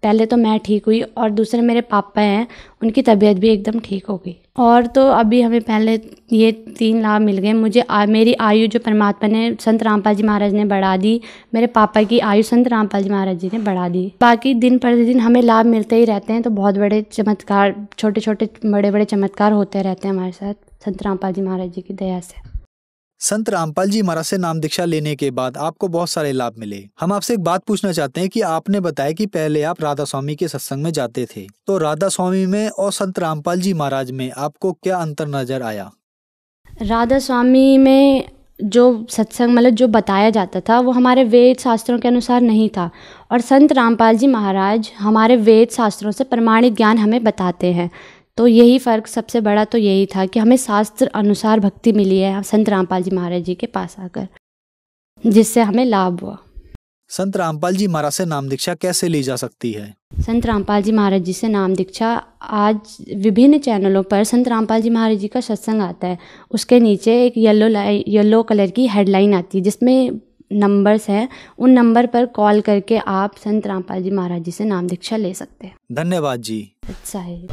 पहले तो मैं ठीक हुई, और दूसरे मेरे पापा हैं उनकी तबीयत भी एकदम ठीक हो गई। और तो अभी हमें पहले ये 3 लाभ मिल गए मुझे। मेरी आयु जो परमात्मा ने, संत रामपाल जी महाराज ने बढ़ा दी, मेरे पापा की आयु संत रामपाल जी महाराज जी ने बढ़ा दी। बाकी दिन प्रतिदिन हमें लाभ मिलते ही रहते हैं, तो बहुत बड़े चमत्कार, छोटे छोटे बड़े बड़े चमत्कार होते रहते हैं हमारे साथ संत रामपाल जी महाराज जी की दया से। संत रामपाल जी महाराज से नाम दीक्षा लेने के बाद आपको बहुत सारे लाभ मिले। हम आपसे एक बात पूछना चाहते हैं कि आपने बताया कि पहले आप राधा स्वामी के सत्संग में जाते थे, तो राधा स्वामी में और संत रामपाल जी महाराज में आपको क्या अंतर नजर आया? राधा स्वामी में जो सत्संग मतलब जो बताया जाता था वो हमारे वेद शास्त्रों के अनुसार नहीं था, और संत रामपाल जी महाराज हमारे वेद शास्त्रों से प्रमाणित ज्ञान हमें बताते हैं। तो यही फ़र्क सबसे बड़ा तो यही था कि हमें शास्त्र अनुसार भक्ति मिली है संत रामपाल जी महाराज जी के पास आकर, जिससे हमें लाभ हुआ। संत रामपाल जी महाराज से नाम दीक्षा कैसे ली जा सकती है? संत रामपाल जी महाराज जी से नाम दीक्षा आज विभिन्न चैनलों पर संत रामपाल जी महाराज जी का सत्संग आता है। उसके नीचे एक येलो कलर की हेडलाइन आती है जिसमें नंबर्स है। उन नंबर पर कॉल करके आप संत रामपाल जी महाराज जी से नाम दीक्षा ले सकते हैं। धन्यवाद जी। अच्छा है।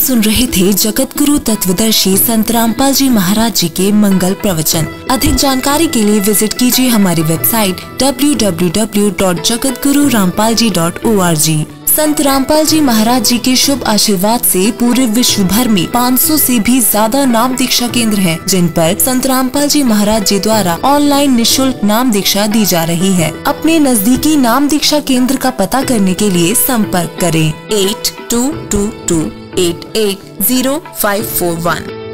सुन रहे थे जगत गुरु तत्वदर्शी संत रामपाल जी महाराज जी के मंगल प्रवचन। अधिक जानकारी के लिए विजिट कीजिए हमारी वेबसाइट www.jagatgururampalji.org। संत रामपाल जी महाराज जी के शुभ आशीर्वाद से पूरे विश्व भर में 500 से भी ज्यादा नाम दीक्षा केंद्र हैं, जिन पर संत रामपाल जी महाराज जी द्वारा ऑनलाइन निःशुल्क नाम दीक्षा दी जा रही है। अपने नजदीकी नाम दीक्षा केंद्र का पता करने के लिए संपर्क करें 8222880541।